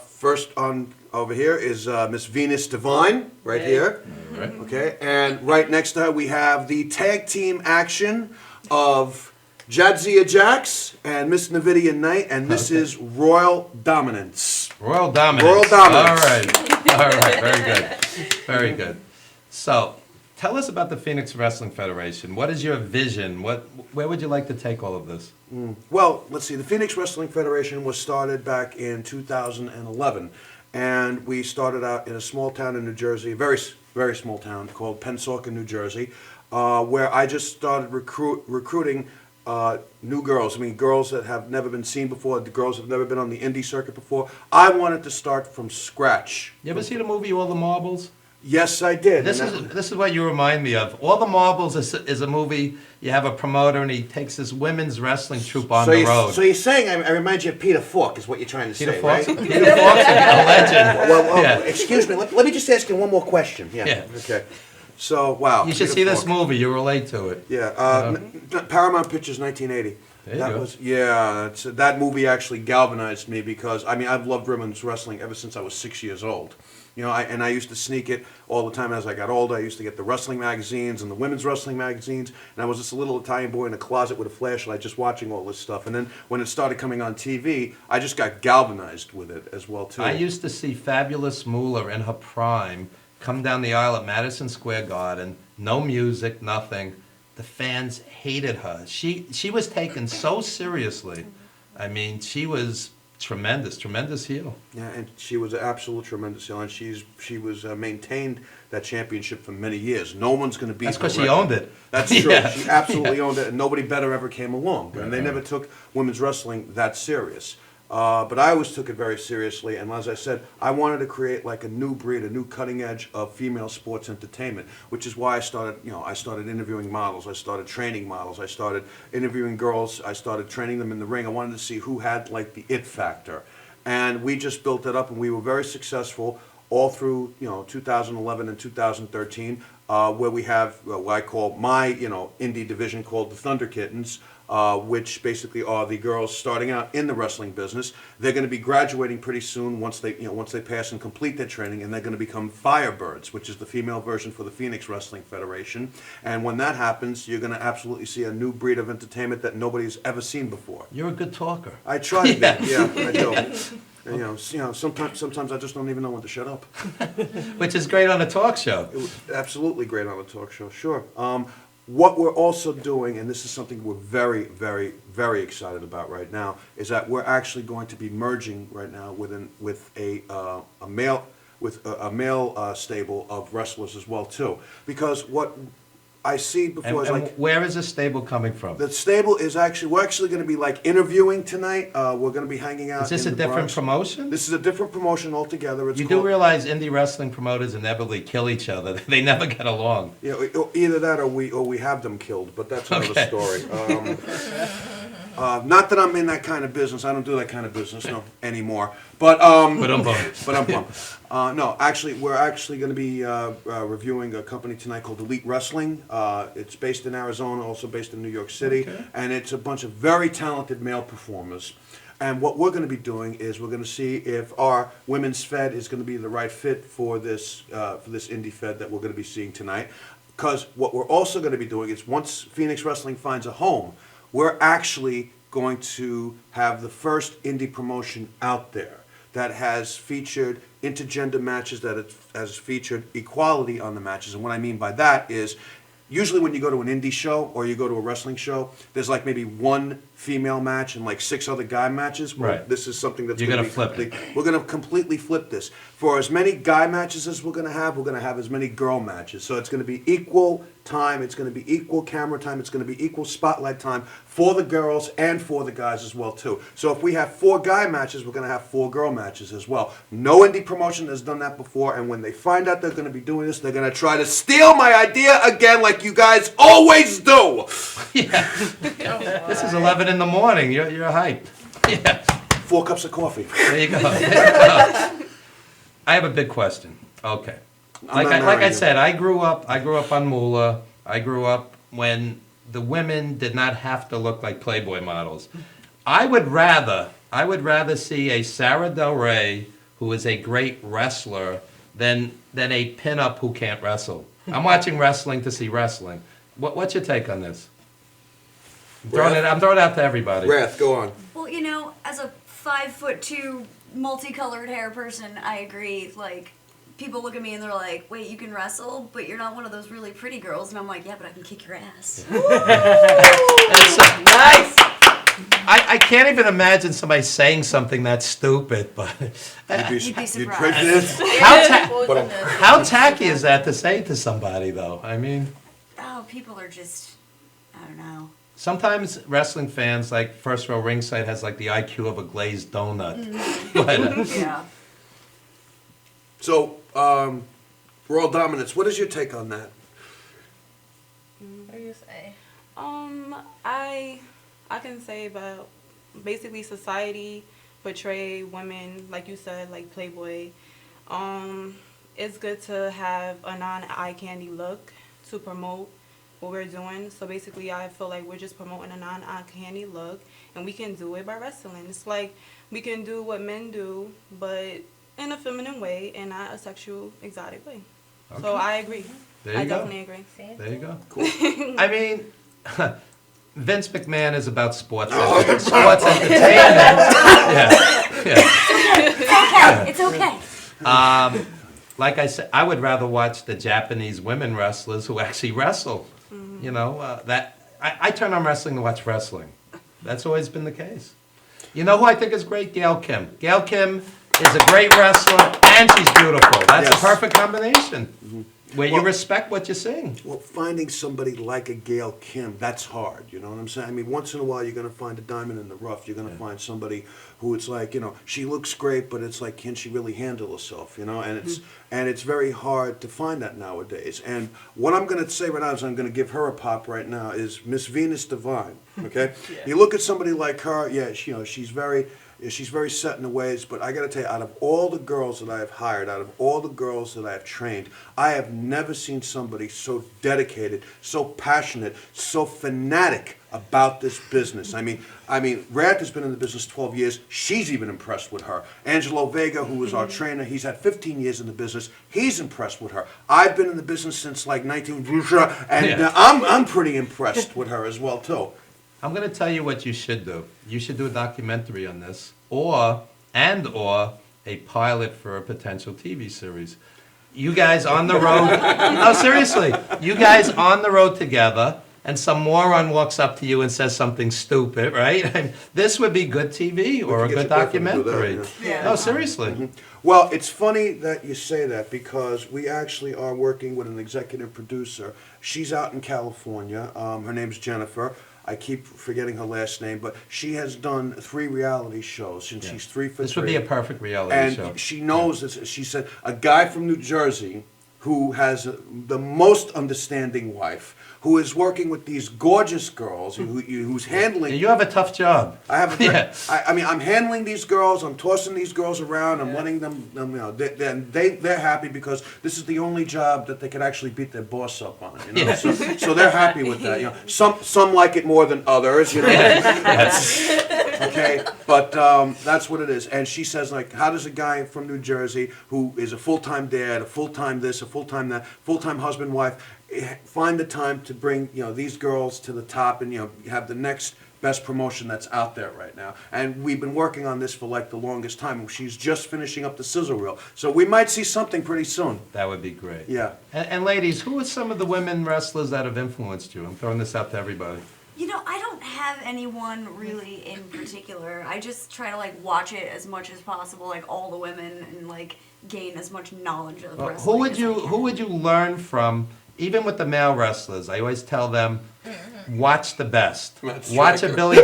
First on over here is Miss Venus Divine, right here. Right. Okay, and right next to her we have the tag team action of Jadzia Jax and Miss Navidia Knight, and this is Royal Dominance. Royal Dominance. Royal Dominance. All right. Very good. Very good. So, Tell us about the Phoenix Wrestling Federation. What is your vision? Where would you like to take all of this? Well, let's see. The Phoenix Wrestling Federation was started back in 2011, and we started out in a small town in New Jersey, a very small town called Pennsauken, New Jersey, where I just started recruiting new girls. I mean, girls that have never been seen before, the girls that have never been on the indie circuit before. I wanted to start from scratch. You ever see the movie All the Marbles? Yes, I did. This is what you remind me of. All the Marbles is a movie. You have a promoter and he takes this women's wrestling troupe on the road. So you're saying I remind you of Peter Falk, is what you're trying to Peter say, Falk's, right? Peter Falk's a legend. Well, Yeah. excuse me. Let me just ask you one more question. Yeah. Okay. So, wow. You should Peter see this Falk. movie. You relate to it. Yeah, Paramount Pictures, 1980. There you that go. was that movie actually galvanized me because I mean I've loved women's wrestling ever since I was 6 years old. You know, I used to sneak it all the time as I got older. I used to get the wrestling magazines and the women's wrestling magazines, and I was just a little Italian boy in a closet with a flashlight just watching all this stuff. And then when it started coming on TV, I just got galvanized with it as well too. I used to see Fabulous Moolah in her prime come down the aisle at Madison Square Garden. No music, nothing. The fans hated her. She was taken so seriously. I mean, she was tremendous heel. Yeah, and she was an absolute tremendous heel, and she was maintained that championship for many years. No one's going to beat That's her 'cause she record. owned it. That's true. Yeah. She absolutely owned it, and nobody better ever came along. And they Right. never took women's wrestling that serious. But I always took it very seriously, and as I said, I wanted to create like a new breed, a new cutting edge of female sports entertainment, which is why I started interviewing models, I started training models, I started interviewing girls, I started training them in the ring. I wanted to see who had like the it factor, and we just built it up, and we were very successful all through 2011 and 2013, where we have what I call my indie division called the Thunder Kittens. Which basically are the girls starting out in the wrestling business. They're going to be graduating pretty soon once they pass and complete their training, and they're going to become Firebirds, which is the female version for the Phoenix Wrestling Federation. And when that happens, you're going to absolutely see a new breed of entertainment that nobody's ever seen before. You're a good talker. I try to be, yeah, I do. And, sometimes I just don't even know when to shut up. Which is great on a talk show. It was absolutely great on a talk show, sure. What we're also doing, and this is something we're very, very, very excited about right now, is that we're actually going to be merging right now with a male stable of wrestlers as well too. Because what I see before is And like where is this stable coming from? the stable is we're actually going to be like interviewing tonight. We're going to be hanging out. Is this in a the different Bronx. promotion? This is a different promotion altogether. It's You called, do realize indie wrestling promoters inevitably kill each other. They never get along. Yeah, either that or we have them killed, but that's another Okay. story. Not that I'm in that kind of business. I don't do that kind of business anymore. But no, actually, we're actually going to be reviewing a company tonight called Elite Wrestling. It's based in Arizona, also based in New York City, and it's a bunch of very talented male performers. And what we're going to be doing is we're going to see if our women's fed is going to be the right fit for this indie fed that we're going to be seeing tonight. Because what we're also going to be doing is once Phoenix Wrestling finds a home, we're actually going to have the first indie promotion out there that has featured intergender matches, that it has featured equality on the matches. And what I mean by that is usually when you go to an indie show or you go to a wrestling show, there's like maybe one female match and like 6 other guy matches. Well, Right. this is something that's You're gonna gonna flip it. We're going to completely flip this. For as many guy matches as we're going to have as many girl matches. So it's going to be equal time, it's going to be equal camera time, it's going to be equal spotlight time for the girls and for the guys as well too. So if we have 4 guy matches, we're going to have 4 girl matches as well. No indie promotion has done that before, and when they find out they're going to be doing this, they're going to try to steal my idea again like you guys always do. This is 11 in the morning. You're hyped. Yeah. 4 cups of coffee. There you go. I have a big question. Okay. Like I marrying you. said, I grew up on Moolah. I grew up when the women did not have to look like Playboy models. I would rather see a Sarah Del Rey who is a great wrestler than a pinup who can't wrestle. I'm watching wrestling to see wrestling. What's your take on this? I'm throwing it out to everybody. Wrath, go on. Well, as a 5'2" multicolored hair person, I agree. Like, people look at me and they're like, wait, you can wrestle, but you're not one of those really pretty girls. And I'm like, yeah, but I can kick your ass. It's nice. I can't even imagine somebody saying something that stupid, but You'd be surprised. how tacky is that to say to somebody, though? I mean, Oh, people are just, I don't know. sometimes wrestling fans, like First Row Ringside, has like the IQ of a glazed donut. But, Yeah. So, World Dominance, what is your take on that? What do you say? I can say about basically society portray women, like you said, like Playboy. It's good to have a non-eye candy look to promote what we're doing. So basically, I feel like we're just promoting a non-eye candy look, and we can do it by wrestling. It's like we can do what men do, but in a feminine way and not a sexual, exotic way. Okay. So I agree. There you I go. definitely agree. There you go. Cool. I mean, Vince McMahon is about sports entertainment. Yeah. It's okay. Like I said, I would rather watch the Japanese women wrestlers who actually wrestle. You know, I turn on wrestling to watch wrestling. That's always been the case. You know who I think is great? Gail Kim. Gail Kim is a great wrestler, and she's beautiful. That's Yes. a perfect combination. Where you respect what you're seeing. Well, finding somebody like a Gail Kim, that's hard, you know what I'm saying? I mean, once in a while you're going to find a diamond in the rough. You're going to find somebody who it's like, you know, she looks great, but it's like, can she really handle herself, you know? And it's very hard to find that nowadays. And what I'm going to say right now is I'm going to give her a pop right now is Miss Venus Divine, okay? You look at somebody like her, yeah, she, you know, she's very set in the ways, but I got to tell you, out of all the girls that I have hired, out of all the girls that I have trained, I have never seen somebody so dedicated, so passionate, so fanatic about this business. I mean, Rath has been in the business 12 years. She's even impressed with her. Angelo Vega, who was our trainer, he's had 15 years in the business. He's impressed with her. I've been in the business since like 19, and I'm pretty impressed with her as well too. I'm going to tell you what you should do. You should do a documentary on this, or a pilot for a potential TV series. You guys on the road. No, seriously. You guys on the road together, and some moron walks up to you and says something stupid, right? I mean, this would be good TV or a good documentary. No, seriously. Well, it's funny that you say that because we actually are working with an executive producer. She's out in California. Her name's Jennifer. I keep forgetting her last name, but she has done 3 reality shows since she's 3 for 3. This would be a perfect reality show. And she knows this. She said, a guy from New Jersey who has the most understanding wife, who is working with these gorgeous girls, who's handling... You have a tough job. I have I mean, I'm handling these girls, I'm tossing these girls around, I'm letting them, you know, they're happy because this is the only job that they can actually beat their boss up on, you know? So they're happy with that, you know? Some like it more than others, you know? Okay, but that's what it is. And she says, like, how does a guy from New Jersey who is a full-time dad, a full-time this, a full-time that, full-time husband, wife, find the time to bring, you know, these girls to the top and, you know, have the next best promotion that's out there right now. And we've been working on this for like the longest time. She's just finishing up the sizzle reel. So we might see something pretty soon. That would be great. Yeah. And ladies, who are some of the women wrestlers that have influenced you? I'm throwing this out to everybody. You know, I don't have anyone really in particular. I just try to like watch it as much as possible, like all the women, and like gain as much knowledge of wrestling. Who would you learn from? Even with the male wrestlers, I always tell them, watch the best. Watch a Billy.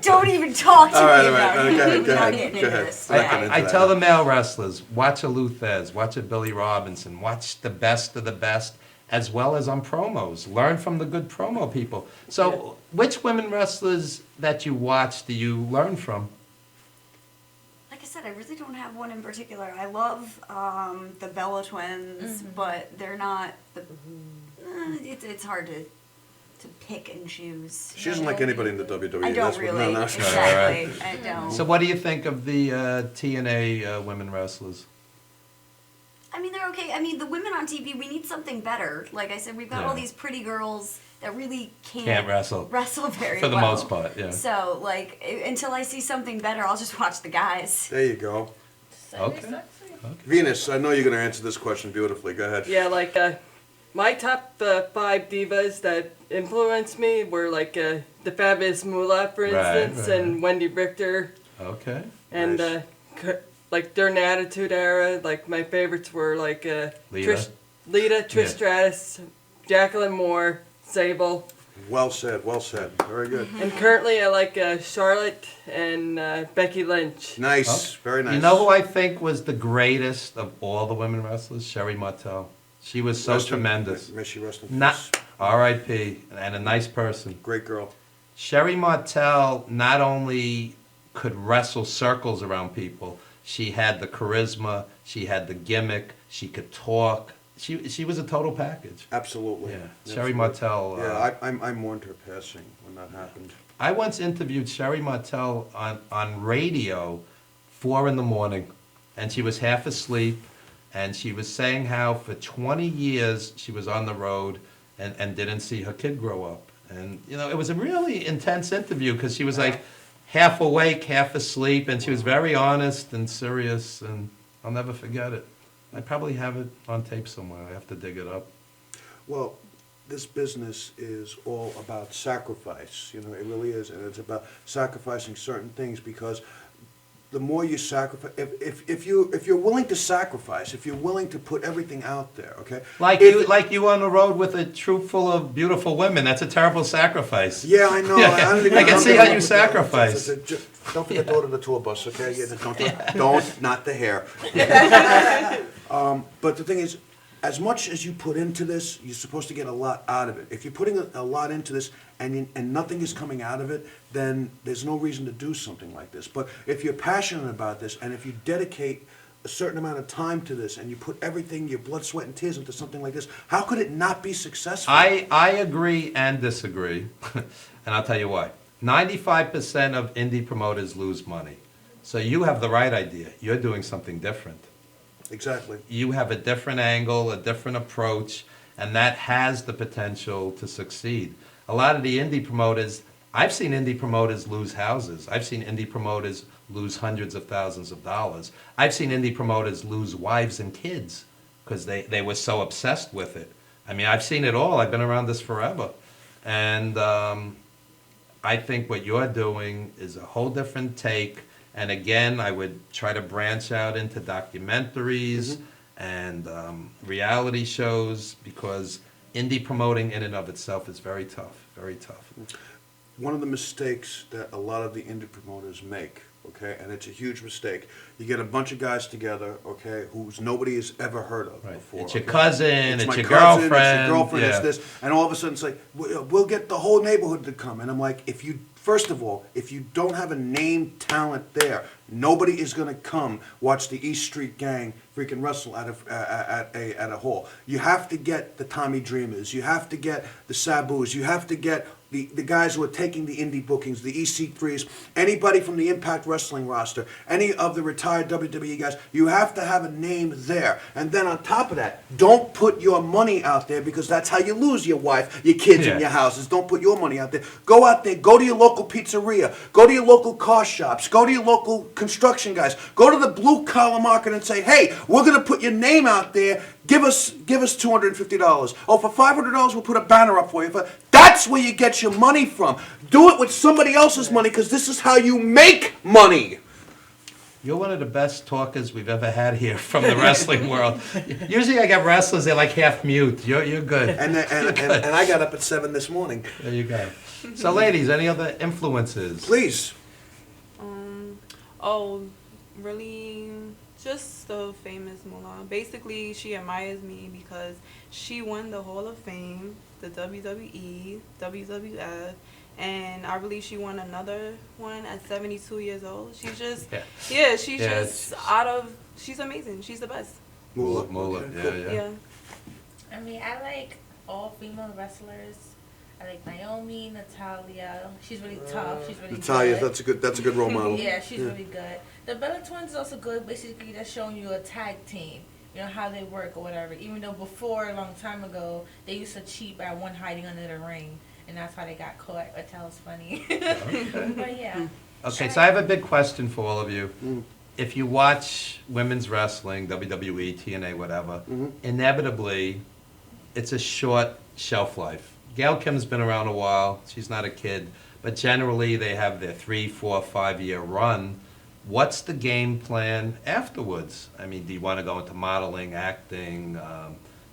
Don't even talk to me right, about it. go ahead, go Not ahead, getting go into ahead. this. I tell the male wrestlers, watch a Luthez, watch a Billy Robinson, watch the best of the best, as well as on promos. Learn from the good promo people. So, which women wrestlers that you watch do you learn from? Like I said, I really don't have one in particular. I love the Bella Twins, but they're not the. It's hard to pick and choose. She doesn't like anybody in the WWE. I don't that's really. No. Exactly. I don't. So, what do you think of the TNA women wrestlers? I mean, they're okay. I mean, the women on TV, we need something better. Like I said, we've got all these pretty girls that really can't wrestle very for the well. most part. Yeah. So, like, until I see something better, I'll just watch the guys. There you go. Okay. Venus, I know you're going to answer this question beautifully. Go ahead. Yeah, like my top 5 divas that influenced me were like the Fabulous Moolah, for instance, and Wendy Richter. Okay. And Nice. like during the Attitude Era, like my favorites were like Lita. Trish Yeah. Stratus, Jacqueline Moore, Sable. Well said, well said. Very good. And currently I like Charlotte and Becky Lynch. Nice, very nice. You know who I think was the greatest of all the women wrestlers? Sherry Martel. She was so tremendous. May she rest in peace. Not R.I.P. and a nice person. Great girl. Sherry Martel not only could wrestle circles around people, she had the charisma, she had the gimmick, she could talk. She was a total package. Absolutely. Yeah. Absolutely. Sherry Martel. Yeah, I mourned her passing when that happened. I once interviewed Sherry Martel on radio, 4 a.m, and she was half asleep, and she was saying how for 20 years she was on the road and didn't see her kid grow up. And, you know, it was a really intense interview because she was like half awake, half asleep, and she was very honest and serious, and I'll never forget it. I probably have it on tape somewhere. I have to dig it up. Well, this business is all about sacrifice. You know, it really is, and it's about sacrificing certain things because the more you sacrifice, if you're willing to sacrifice, if you're willing to put everything out there, okay. Like you on the road with a troop full of beautiful women. That's a terrible sacrifice. Yeah, I know. Yeah. I don't even. I can I'm see gonna- how you sacrifice. Don't forget to order the tour bus, okay? Don't, not the hair. But the thing is, as much as you put into this, you're supposed to get a lot out of it. If you're putting a lot into this and nothing is coming out of it, then there's no reason to do something like this. But if you're passionate about this and if you dedicate a certain amount of time to this and you put everything, your blood, sweat, and tears into something like this, how could it not be successful? I agree and disagree, and I'll tell you why. 95% of indie promoters lose money. So you have the right idea. You're doing something different. Exactly. You have a different angle, a different approach, and that has the potential to succeed. A lot of the indie promoters, I've seen indie promoters lose houses. I've seen indie promoters lose hundreds of thousands of dollars. I've seen indie promoters lose wives and kids because they were so obsessed with it. I mean, I've seen it all. I've been around this forever. And I think what you're doing is a whole different take. And again, I would try to branch out into documentaries and reality shows because indie promoting in and of itself is very tough, very tough. One of the mistakes that a lot of the indie promoters make, okay, and it's a huge mistake, you get a bunch of guys together, okay, who's nobody has ever heard of before. It's your okay? cousin, it's my your cousin, girlfriend, it's your girlfriend, yeah. it's this, and all of a sudden it's like, we'll get the whole neighborhood to come, and I'm like, first of all, if you don't have a named talent there, nobody is going to come watch the East Street Gang freaking wrestle at a hall. You have to get the Tommy Dreamers. You have to get the Sabus. You have to get the guys who are taking the indie bookings, the EC3s, anybody from the Impact Wrestling roster, any of the retired WWE guys. You have to have a name there. And then on top of that, don't put your money out there because that's how you lose your wife, your kids, and your houses. Don't put your money out there. Go out there. Go to your local pizzeria. Go to your local car shops. Go to your local construction guys. Go to the blue collar market and say, hey, we're going to put your name out there. Give us $250. Oh, for $500, we'll put a banner up for you. That's where you get your money from. Do it with somebody else's money because this is how you make money. You're one of the best talkers we've ever had here from the wrestling world. Usually I get wrestlers, they're like half mute. You're good. And I got up at 7 this morning. There you go. So ladies, any other influences? Please. Really, just the famous Moolah. Basically, she admires me because she won the Hall of Fame, the WWE, WWF, and I believe she won another one at 72 years old. She's just, she's amazing. She's the best. Moolah, yeah. I mean, I like all female wrestlers. I like Naomi, Natalia. She's really tough. She's really Natalia, good. that's a good role model. Yeah, she's really good. The Bella Twins is also good. Basically, that's showing you a tag team. You know, how they work or whatever. Even though before, a long time ago, they used to cheat at one hiding under the ring. And that's how they got caught. But that was funny. Okay. But yeah. Okay, so I have a big question for all of you. if you watch women's wrestling, WWE, TNA, whatever, inevitably, it's a short shelf life. Gail Kim's been around a while. She's not a kid. But generally, they have their 3, 4, 5-year run. What's the game plan afterwards? I mean, do you want to go into modeling, acting?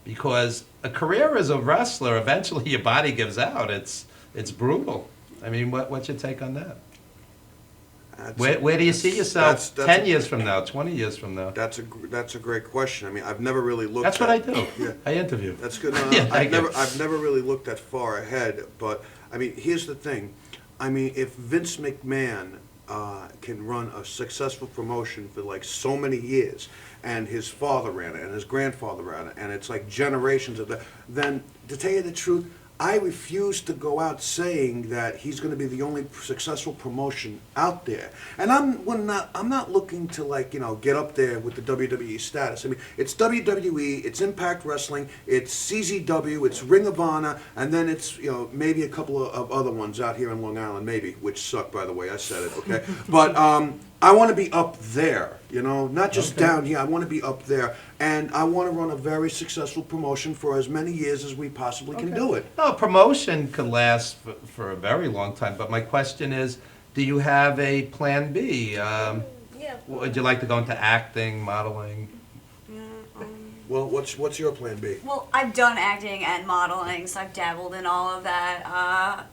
Because a career as a wrestler, eventually your body gives out. It's brutal. I mean, what's your take on that? Where do you see yourself 10 years from now, 20 years from now? That's a great question. I mean, I've never really looked. That's what I do. Yeah. I interview. That's good. Yeah, I've never really looked that far ahead. But I mean, here's the thing. I mean, if Vince McMahon can run a successful promotion for like so many years, and his father ran it, and his grandfather ran it, and it's like generations of that, then to tell you the truth, I refuse to go out saying that he's going to be the only successful promotion out there. And I'm not looking to, like, you know, get up there with the WWE status. I mean, it's WWE, it's Impact Wrestling, it's CZW, it's Ring of Honor, and then it's, you know, maybe a couple of other ones out here in Long Island, maybe, which suck, by the way, I said it, okay? But I want to be up there, you know, not just down here. I want to be up there, and I want to run a very successful promotion for as many years as we possibly can do it. No, promotion could last for a very long time, but my question is, do you have a plan B? Would you like to go into acting, modeling? Well, what's your plan B? Well, I've done acting and modeling, so I've dabbled in all of that.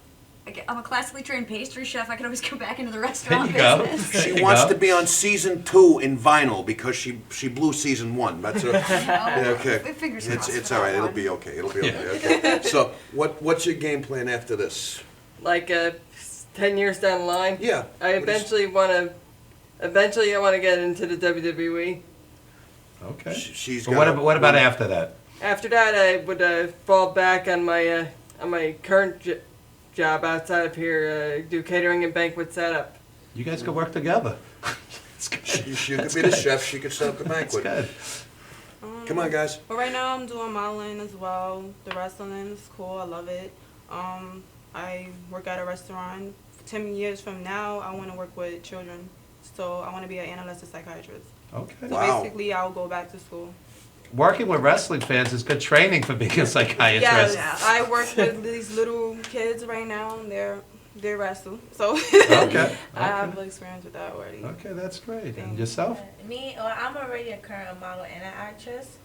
I'm a classically trained pastry chef. I can always go back into the restaurant business. She wants to be on season 2 in vinyl because she blew season 1. That's her. Yeah, okay. Fingers crossed. It's all right. It'll be okay. It'll be okay. Okay. So, what's your game plan after this? Like 10 years down the line? Yeah. I eventually want to get into the WWE. Okay. She's. But what about after that? After that, I would fall back on my current job outside of here, do catering and banquet setup. You guys could work together. She could be the chef. She could set up the banquet. That's good. Come on, guys. But right now, I'm doing modeling as well. The wrestling is cool. I love it. I work at a restaurant. 10 years from now, I want to work with children. So I want to be an analyst and psychiatrist. Okay. So basically, I'll go back to school. Working with wrestling fans is good training for being a psychiatrist. Yes, I work with these little kids right now, and they're wrestle. So Okay. I have experience with that already. Okay, that's great. And yourself? I'm already a current model and an actress.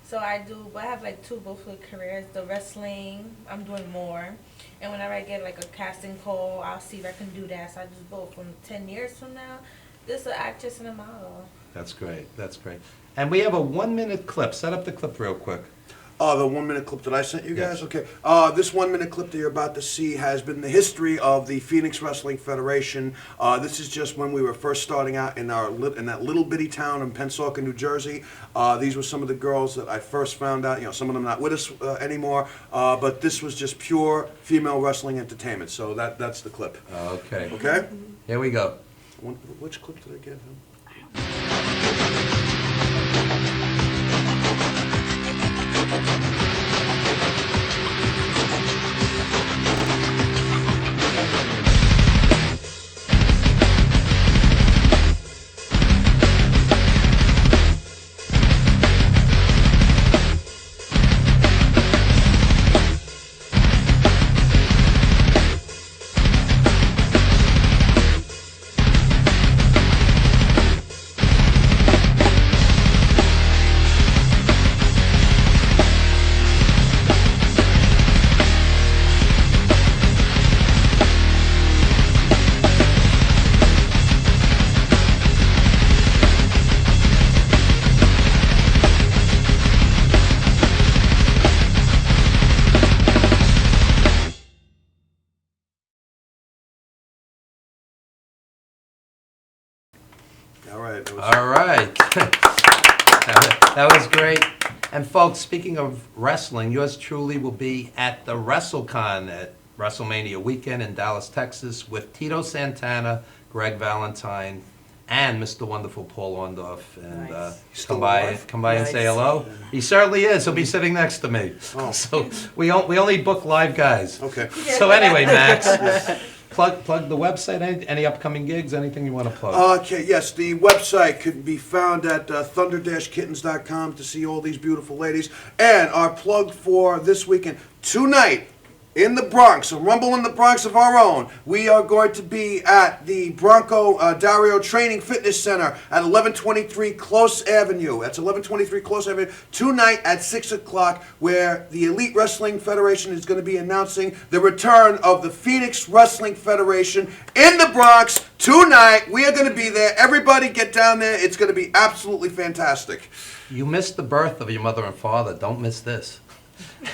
So I have like both careers. The wrestling, I'm doing more. And whenever I get like a casting call, I'll see if I can do that. So I do both. From 10 years from now, this is an actress and a model. That's great. That's great. And we have a 1-minute clip. Set up the clip real quick. Oh, the 1-minute clip that I sent you guys? Okay. This 1-minute clip that you're about to see has been the history of the Phoenix Wrestling Federation. This is just when we were first starting out in that little bitty town in Pensacola, New Jersey. These were some of the girls that I first found out. You know, some of them not with us anymore. But this was just pure female wrestling entertainment. So that's the clip. Okay. Okay? Here we go. Which clip did I get? All right. That was great. And folks, speaking of wrestling, yours truly will be at the WrestleCon at WrestleMania weekend in Dallas, Texas, with Tito Santana, Greg Valentine, and Mr. Wonderful Paul Orndorff. And come by and say hello. He certainly is. He'll be sitting next to me. So we only book live guys. Okay. So anyway, Max, Plug the website. Any upcoming gigs? Anything you want to plug? Okay, yes, the website could be found at thunder-kittens.com to see all these beautiful ladies. And our plug for this weekend, tonight, in the Bronx, a rumble in the Bronx of our own. We are going to be at the Bronco Dario Training Fitness Center at 1123 Close Avenue. That's 1123 Close Avenue. Tonight at 6 o'clock, where the Elite Wrestling Federation is going to be announcing the return of the Phoenix Wrestling Federation in the Bronx tonight. We are going to be there. Everybody get down there. It's going to be absolutely fantastic. You missed the birth of your mother and father. Don't miss this.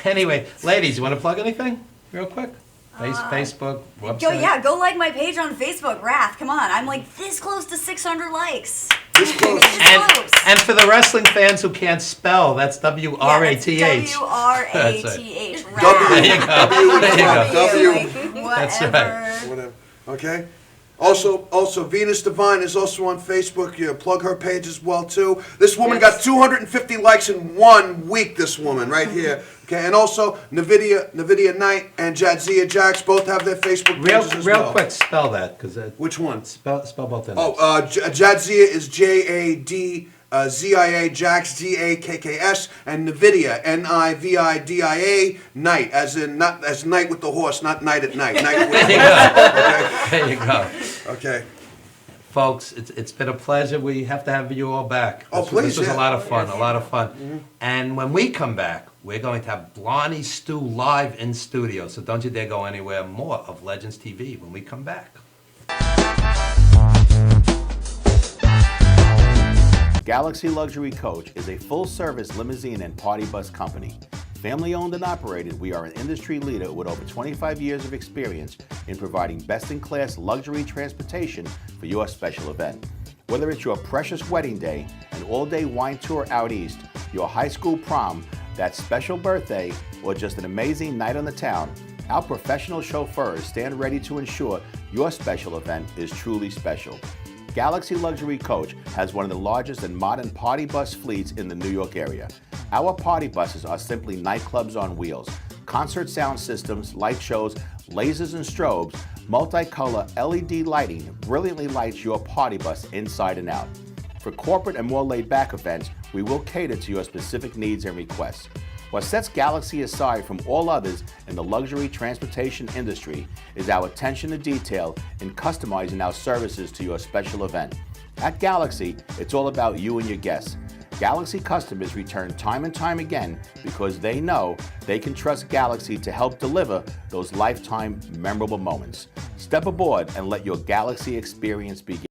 Anyway, ladies, you want to plug anything real quick? Facebook, website? Go like my page on Facebook, Wrath. Come on, I'm like this close to 600 likes. This close. And for the wrestling fans who can't spell, that's W-R-A-T-H. W-R-A-T-H. There you go. There you go. That's right. Whatever. Okay. Also, Venus Divine is also on Facebook. You plug her page as well too. This woman got 250 likes in 1 week. This woman right here. Okay, and also Nvidia Knight and Jadzia Jax both have their Facebook pages as well. Real quick, spell that which one? Spell both their names. Jadzia is Jadzia, Jax Dakks, and Nvidia Nividia Knight, as night with the horse, not night at night. Night with the horse. There you go. Okay. Folks, it's been a pleasure. We have to have you all back. Please. This was a lot of fun, Mm-hmm. And when we come back, we're going to have Blarney Stew live in studio. So don't you dare go anywhere. More of Legends TV when we come back. Galaxy Luxury Coach is a full-service limousine and party bus company. Family-owned and operated, we are an industry leader with over 25 years of experience in providing best-in-class luxury transportation for your special event. Whether it's your precious wedding day, an all-day wine tour out east, your high school prom, that special birthday, or just an amazing night on the town, our professional chauffeurs stand ready to ensure your special event is truly special. Galaxy Luxury Coach has one of the largest and modern party bus fleets in the New York area. Our party buses are simply nightclubs on wheels. Concert sound systems, light shows, lasers and strobes, multicolor LED lighting brilliantly lights your party bus inside and out. For corporate and more laid-back events, we will cater to your specific needs and requests. What sets Galaxy aside from all others in the luxury transportation industry is our attention to detail in customizing our services to your special event. At Galaxy, it's all about you and your guests. Galaxy customers return time and time again because they know they can trust Galaxy to help deliver those lifetime memorable moments. Step aboard and let your Galaxy experience begin.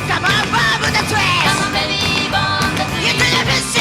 Come on, Bob with the twist. Come on, baby, Bob with the twist. You do the best,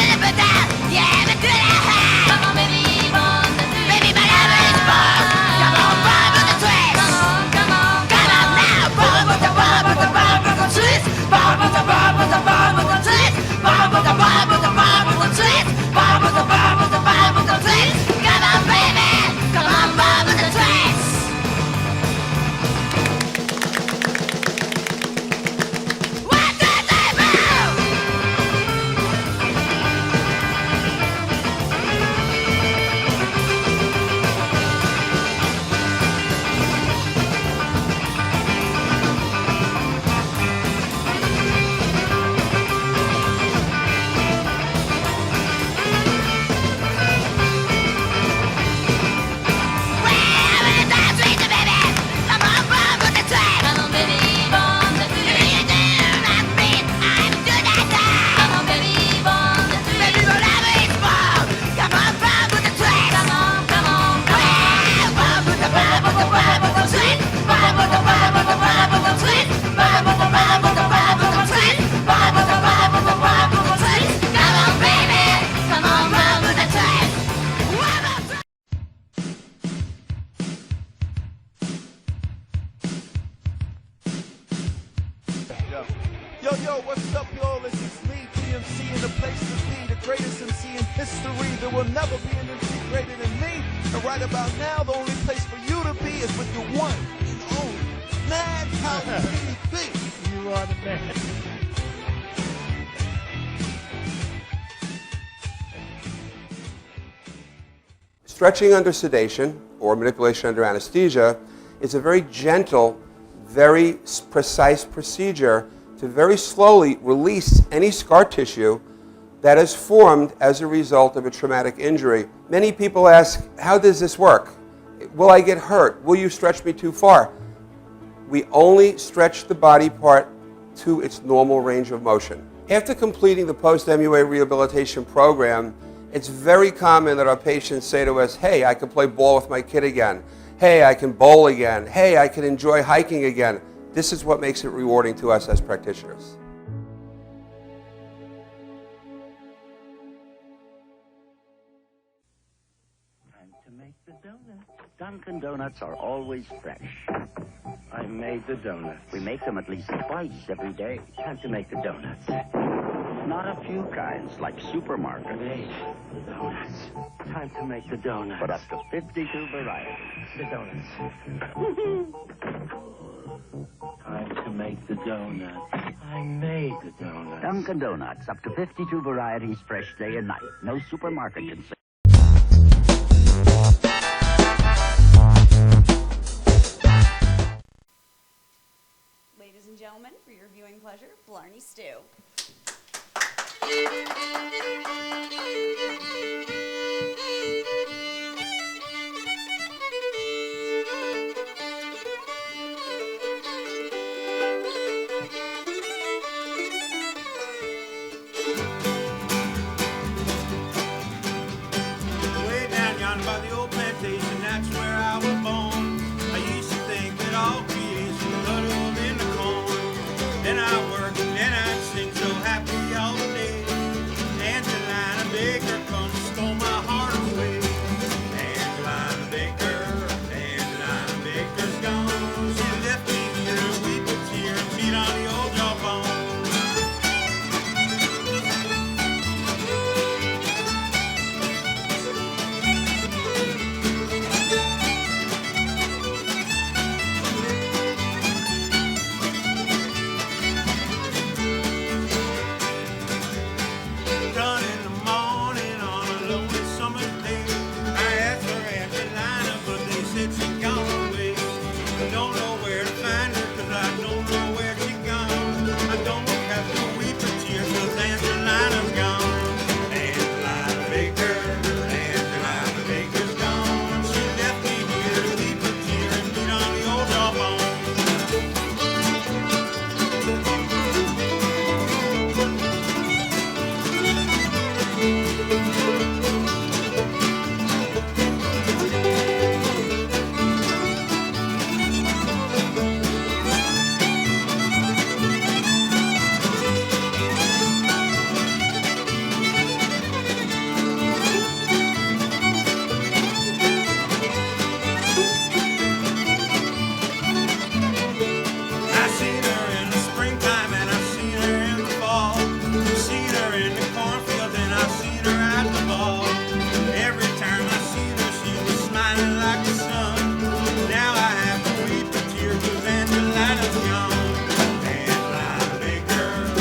race to be the greatest MC in history. There will never be an MC greater than me. And right about now, the only place for you to be is with the one and only Madhouse TV. You are the man. Stretching under sedation or manipulation under anesthesia is a very gentle, very precise procedure to very slowly release any scar tissue that is formed as a result of a traumatic injury. Many people ask, how does this work? Will I get hurt? Will you stretch me too far? We only stretch the body part to its normal range of motion. After completing the post-MUA rehabilitation program, it's very common that our patients say to us, hey, I can play ball with my kid again. Hey, I can bowl again. Hey, I can enjoy hiking again. This is what makes it rewarding to us as practitioners. Time to make the donuts. Dunkin' Donuts are always fresh. I made the donuts. We make them at least twice every day. Time to make the donuts. Not a few kinds, like supermarket. Made the donuts. Time to make the donuts. But up to 52 varieties. The donuts. Time to make the donuts. I made the donuts. Dunkin' Donuts, up to 52 varieties, fresh day and night. No supermarket can say. Ladies and gentlemen, for your viewing pleasure, Blarney Stew. Way down yonder by the old plantation, that's where I was born. I used to think that all creation huddled in the corn. Then I worked and then I'd sing so happy all the day. Angelina Baker come and stole my heart away. Angelina Baker's gone. She left me here to weep a tear and beat on the old jawbone. Done in the morning on a lonely summer's day. I asked for Angelina, but they said she gone away. I don't know where to find her, 'cause I don't know where she gone. I don't have to weep a tear, 'cause Angelina's gone. Angelina Baker's gone. She left me here to weep a tear and beat on the old jawbone. I seen her in the springtime and I seen her in the fall. Seen her in the cornfield and I seen her at the ball. Every time I seen her, she was smiling like the sun. Now I have to weep a tear 'cause Angelina's gone. Angelina Baker's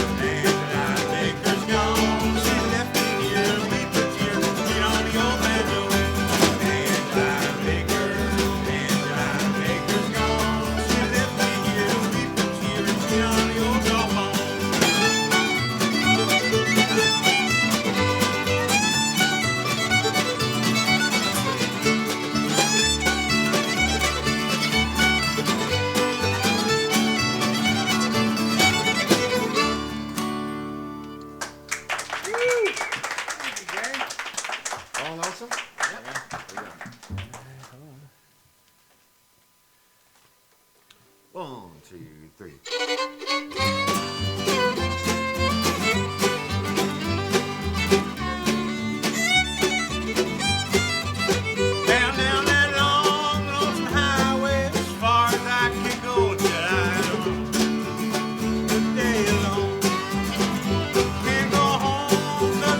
gone. She left me here to weep a tear, beat on the old banjo. Angelina Baker's gone. She left me here to weep a tear and beat on the old jawbone. All awesome? One, two, three. Down that long, lonesome highway, as far as I can go till I don't stay alone. Can't go home 'cause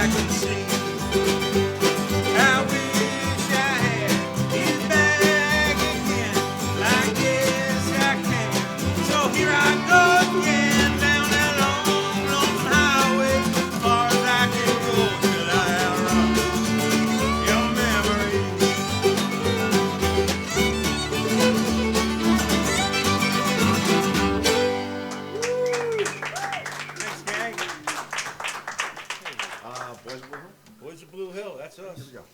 I can see. I wish I had his back again. I guess I can. So here I go again down that long, lonesome highway, as far as I can go till I outrun your memory. Thanks, gang. Boys of Blue Hill, that's us. Here we go.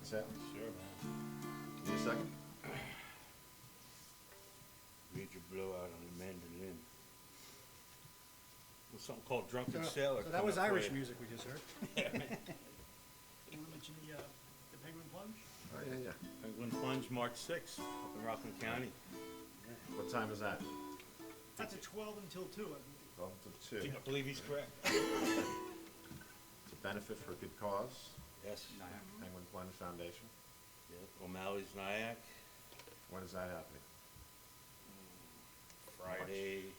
Sale? Sure, man. Need a second? Read your blowout on the mandolin. There's something called Drunken Sailor. So that was coming up Irish for you. music we just heard. You want to mention the Penguin Plunge? Oh, yeah. Penguin Plunge, March 6th, up in Rockland County. What time is that? That's at 12 until 2, I believe. 12 to 2. I believe he's correct. It's a benefit for a good cause. Yes. Penguin Plunge Foundation. Yeah. O'Malley's Nyack, When is that happening? Friday.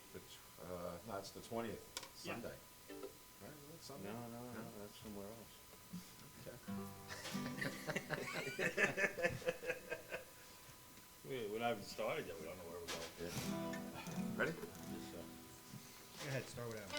No, it's the 20th, Yeah. Sunday. Right, is that Sunday? No, that's somewhere else. We haven't started yet, we don't know where we're going. Yeah. Ready? Go ahead, start with Adam.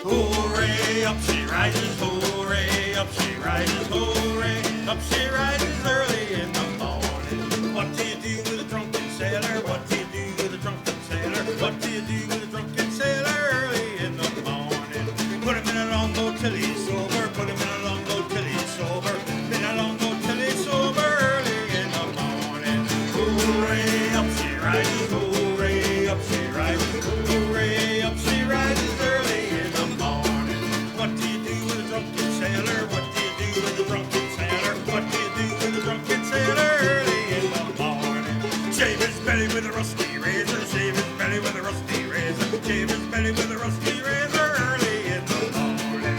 Hooray, up she rises, hooray, up she rises, hooray, up she rises early in the morning. What do you do with a drunken sailor? What do you do with a drunken sailor? What do you do with a drunken sailor early in the morning? Put him in a longboat till he's sober, put him in a longboat till he's sober, in a longboat till he's sober early in the morning. Hooray, up she rises, hooray, up she rises, hooray, up she rises early in the morning. What do you do with a drunken sailor? What do you do with a drunken sailor? What do you do with a drunken sailor early in the morning? Shave his belly with a rusty razor, shave his belly with a rusty razor, shave his belly with a rusty razor early in the morning.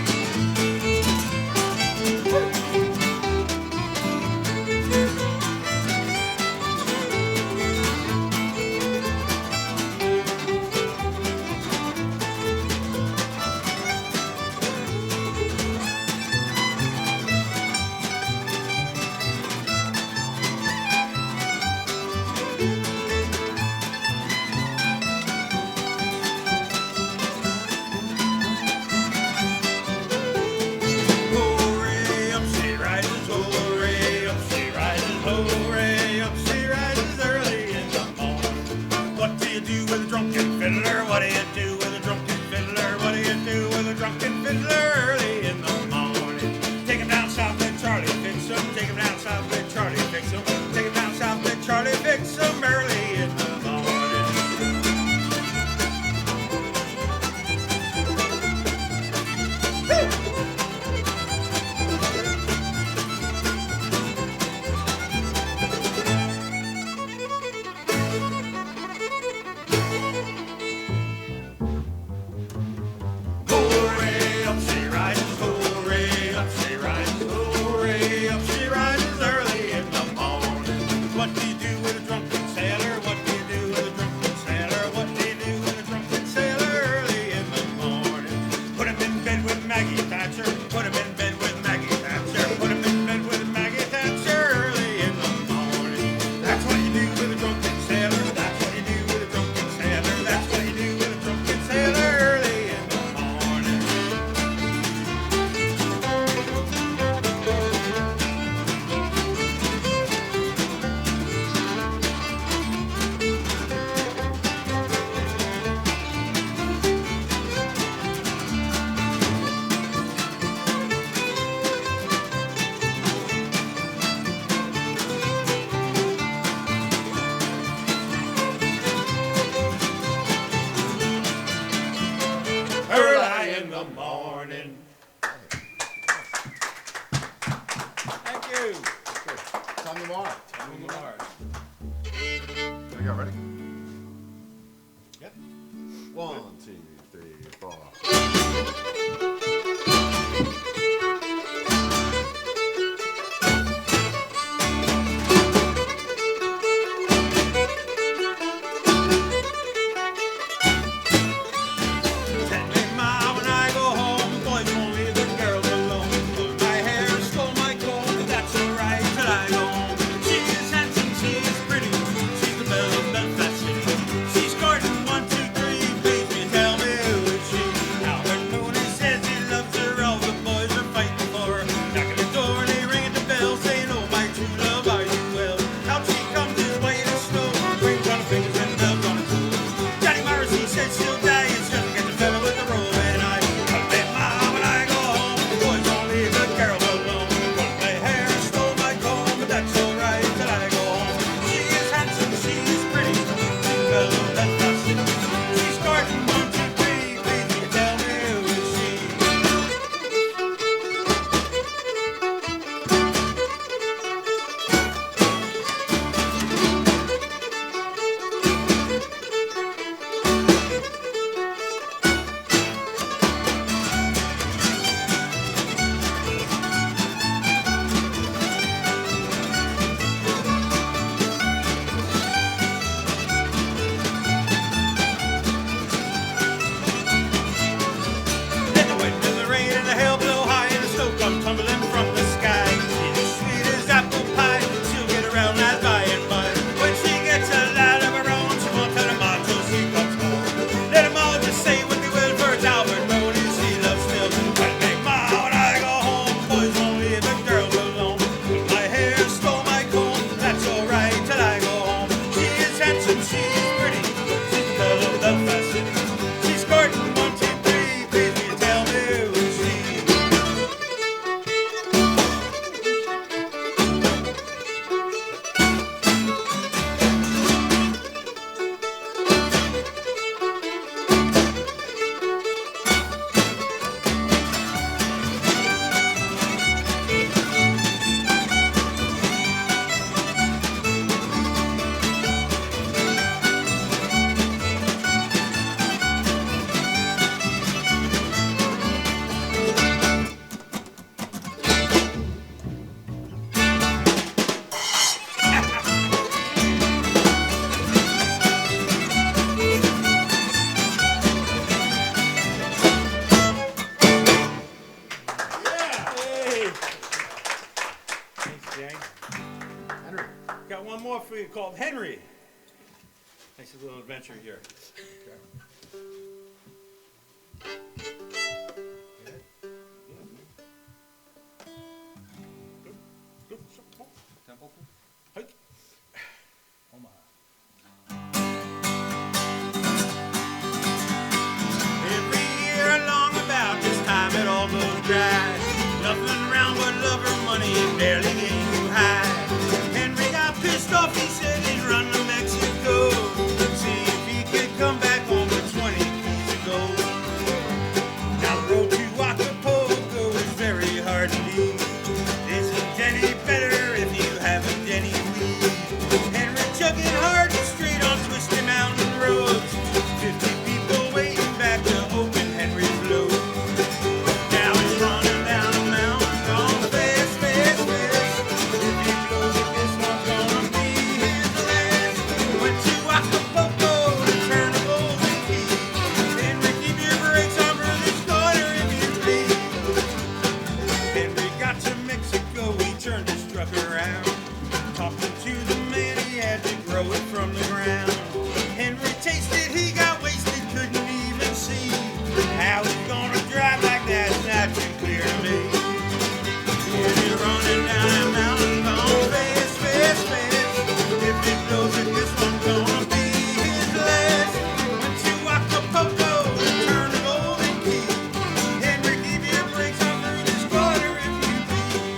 Hooray, up she rises, hooray, up she rises, hooray, up she rises early in the morning. What do you do with a drunken fiddler? What do you do with a drunken fiddler? What do you do with a drunken fiddler early in the morning? Take him down south, let Charlie fix him. Take him down south, let Charlie fix him. Take him down south, let Charlie fix him early in the morning. Hooray, up she rises, hooray, up she rises, hooray, up she rises early in the morning. What do you do with a drunken sailor? What do you do with a drunken sailor? What do you do with a drunken sailor early in the morning? Put him in bed with Maggie Thatcher, put him in bed with Maggie Thatcher, put him in bed with Maggie Thatcher early in the morning. That's what you do with a drunken sailor, that's what you do with a drunken sailor, that's what you do with a drunken sailor early in the morning. Early in the morning. Thank you. It's on the mark. On the mark. There you go, ready? Yep. 1, 2, 3, 4. Tell me, Ma, when I go home, boys won't leave the girls alone. Pull my hair, stole my comb, but that's alright till I go home. She is handsome, she is pretty, she's the belle of Belfast City. She's courting 1, 2, 3, please me, fellow that's not sick. She's courting 1, 2, 3, please you tell me who is she? Then the wind and the rain and the hail blow high and the snow come tumbling from the sky. She's as sweet as apple pie, she'll get around that by and by. When she gets a lad of her own, she won't tell them all till she comes home. Let them all just say what they will, for it's Albert Road and she loves still. But make my when I go home, boys won't leave the girls alone. My hair stole my comb, that's alright till I go home. She is handsome, she is pretty, she's the belle of the fashion. She's courting 1, 2, 3, please will you tell me who is she? Hey. Thanks, gang. Henry. Got one more for you called Henry. Nice little adventure here. Templeton. Every year along about this time it all goes dry. Nothing around but love or money, it barely getting too high. Henry got pissed off, he said he'd run to Mexico. See if he could come back home with 20 keys of gold. Now the road to Acapulco is very hard to leave. Isn't any better if you haven't any weed. Henry chugging hard and straight on twisty mountain roads. 50 people waiting back to open Henry's load. Now he's running down a mountain, gone fast, fast, fast. If he blows it, this one's gonna be his last. Went to Acapulco to turn a golden key. Henry, keep your brakes on for this corner if you please. Henry got to Mexico, he turned his truck around. Talking to the man, he had to grow it from the ground. Henry tasted, he got wasted, couldn't even see. How he's gonna drive like that's not too clear to me. Henry running down that mountain, gone fast, fast, fast. If it blows it, this one's gonna be his last. Went to Acapulco to turn the golden key. Henry, keep your brakes on through this corner if you please.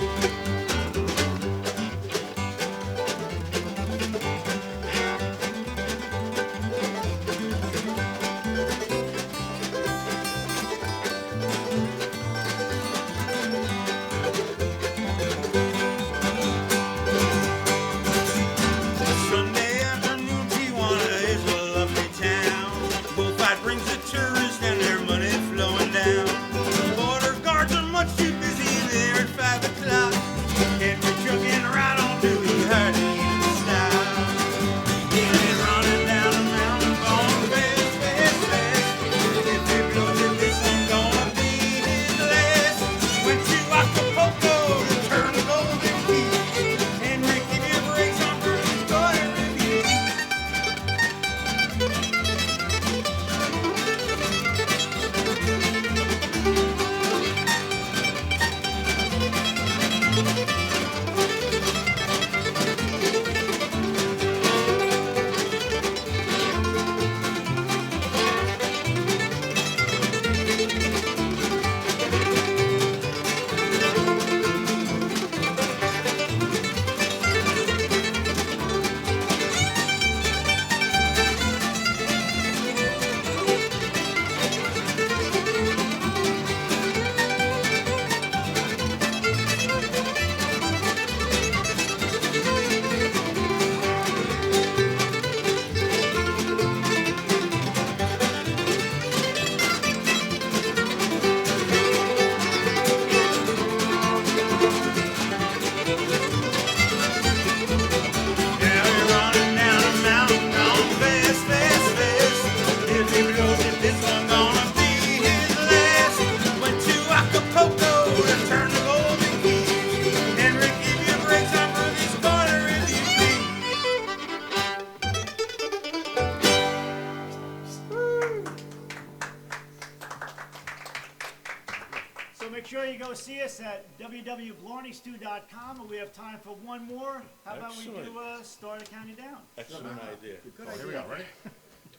sure you go see us at www.blarneystew.com, and we have time for one more. How about we do Start the County Down? Excellent idea. Good Oh, idea. here we go, ready?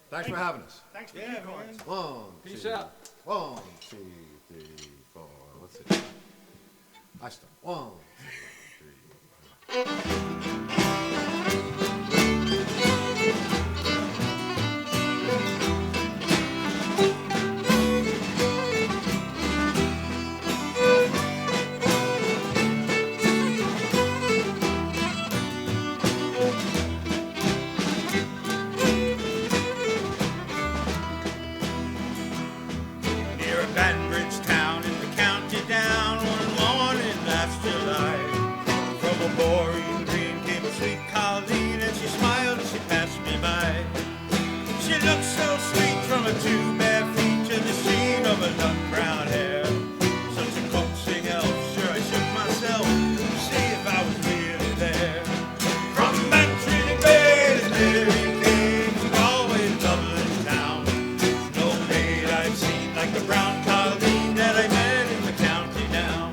Thanks for having us. Thanks for Yeah, your cards. man. One, Peace two, out. 1, 2, 3, 4. What's it? I start. 1, 2, 3, 4. Near Banbridge town in the county down one morning last July. From a boring green came a sweet Colleen, and she smiled as she passed me by. She looked so sweet from her two bare feet to the sheen of her nut brown hair. Such a coaxing elf, sure I shook myself to see if I was really there. From Bantry to Bay to Derry came from Galway to Dublin town. No maid I've seen like the brown Colleen that I met in the county down.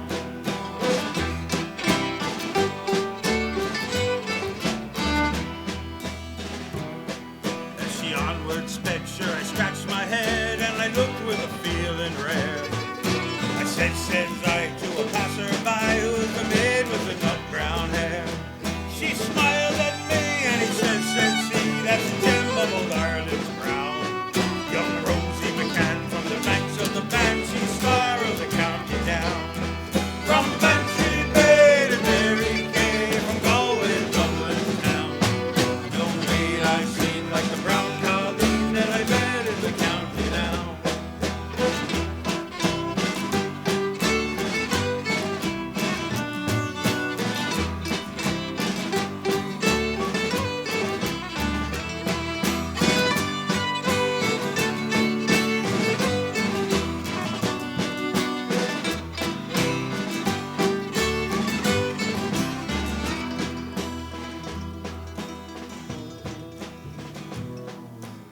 As she onward sped, sure I scratched my head and I looked with a feeling rare. I says I to a passerby who was a maid with the nut brown hair. She smiled at me and he said she, that's a gem of old Ireland's crown. Young Rosie McCann from the banks of the Banshee, star of the county down. From Bantry Bay to Derry Quay, from Galway to Dublin town. No maid I've seen like the brown Colleen that I met in the county down.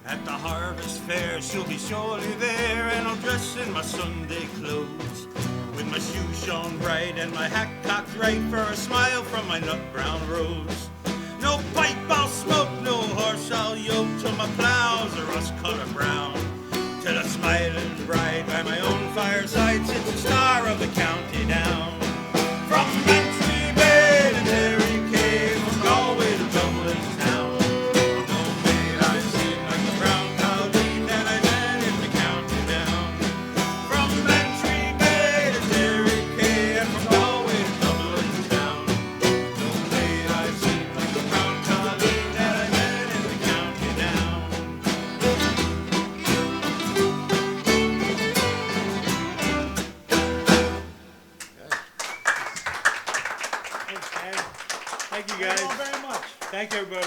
At the harvest fair, she'll be surely there, and I'll dress in my Sunday clothes, with my shoes shone bright and my hat cocked right for a smile from my nut brown rose. No pipe I'll smoke, no horse I'll yoke, till my plough's a rust-colored brown, till a smiling bride by my own fireside sits the star of the county down. From Bantry Bay to Derry Quay, from Galway to Dublin town. No maid I've seen like the brown Colleen that I met in the county down. From Bantry Bay to Derry Quay, and from Galway to Dublin town. No maid I've seen like the brown Colleen that I met in the county down. Thanks, guys. Thank you, Thank guys. you all very much. Thank you, everybody.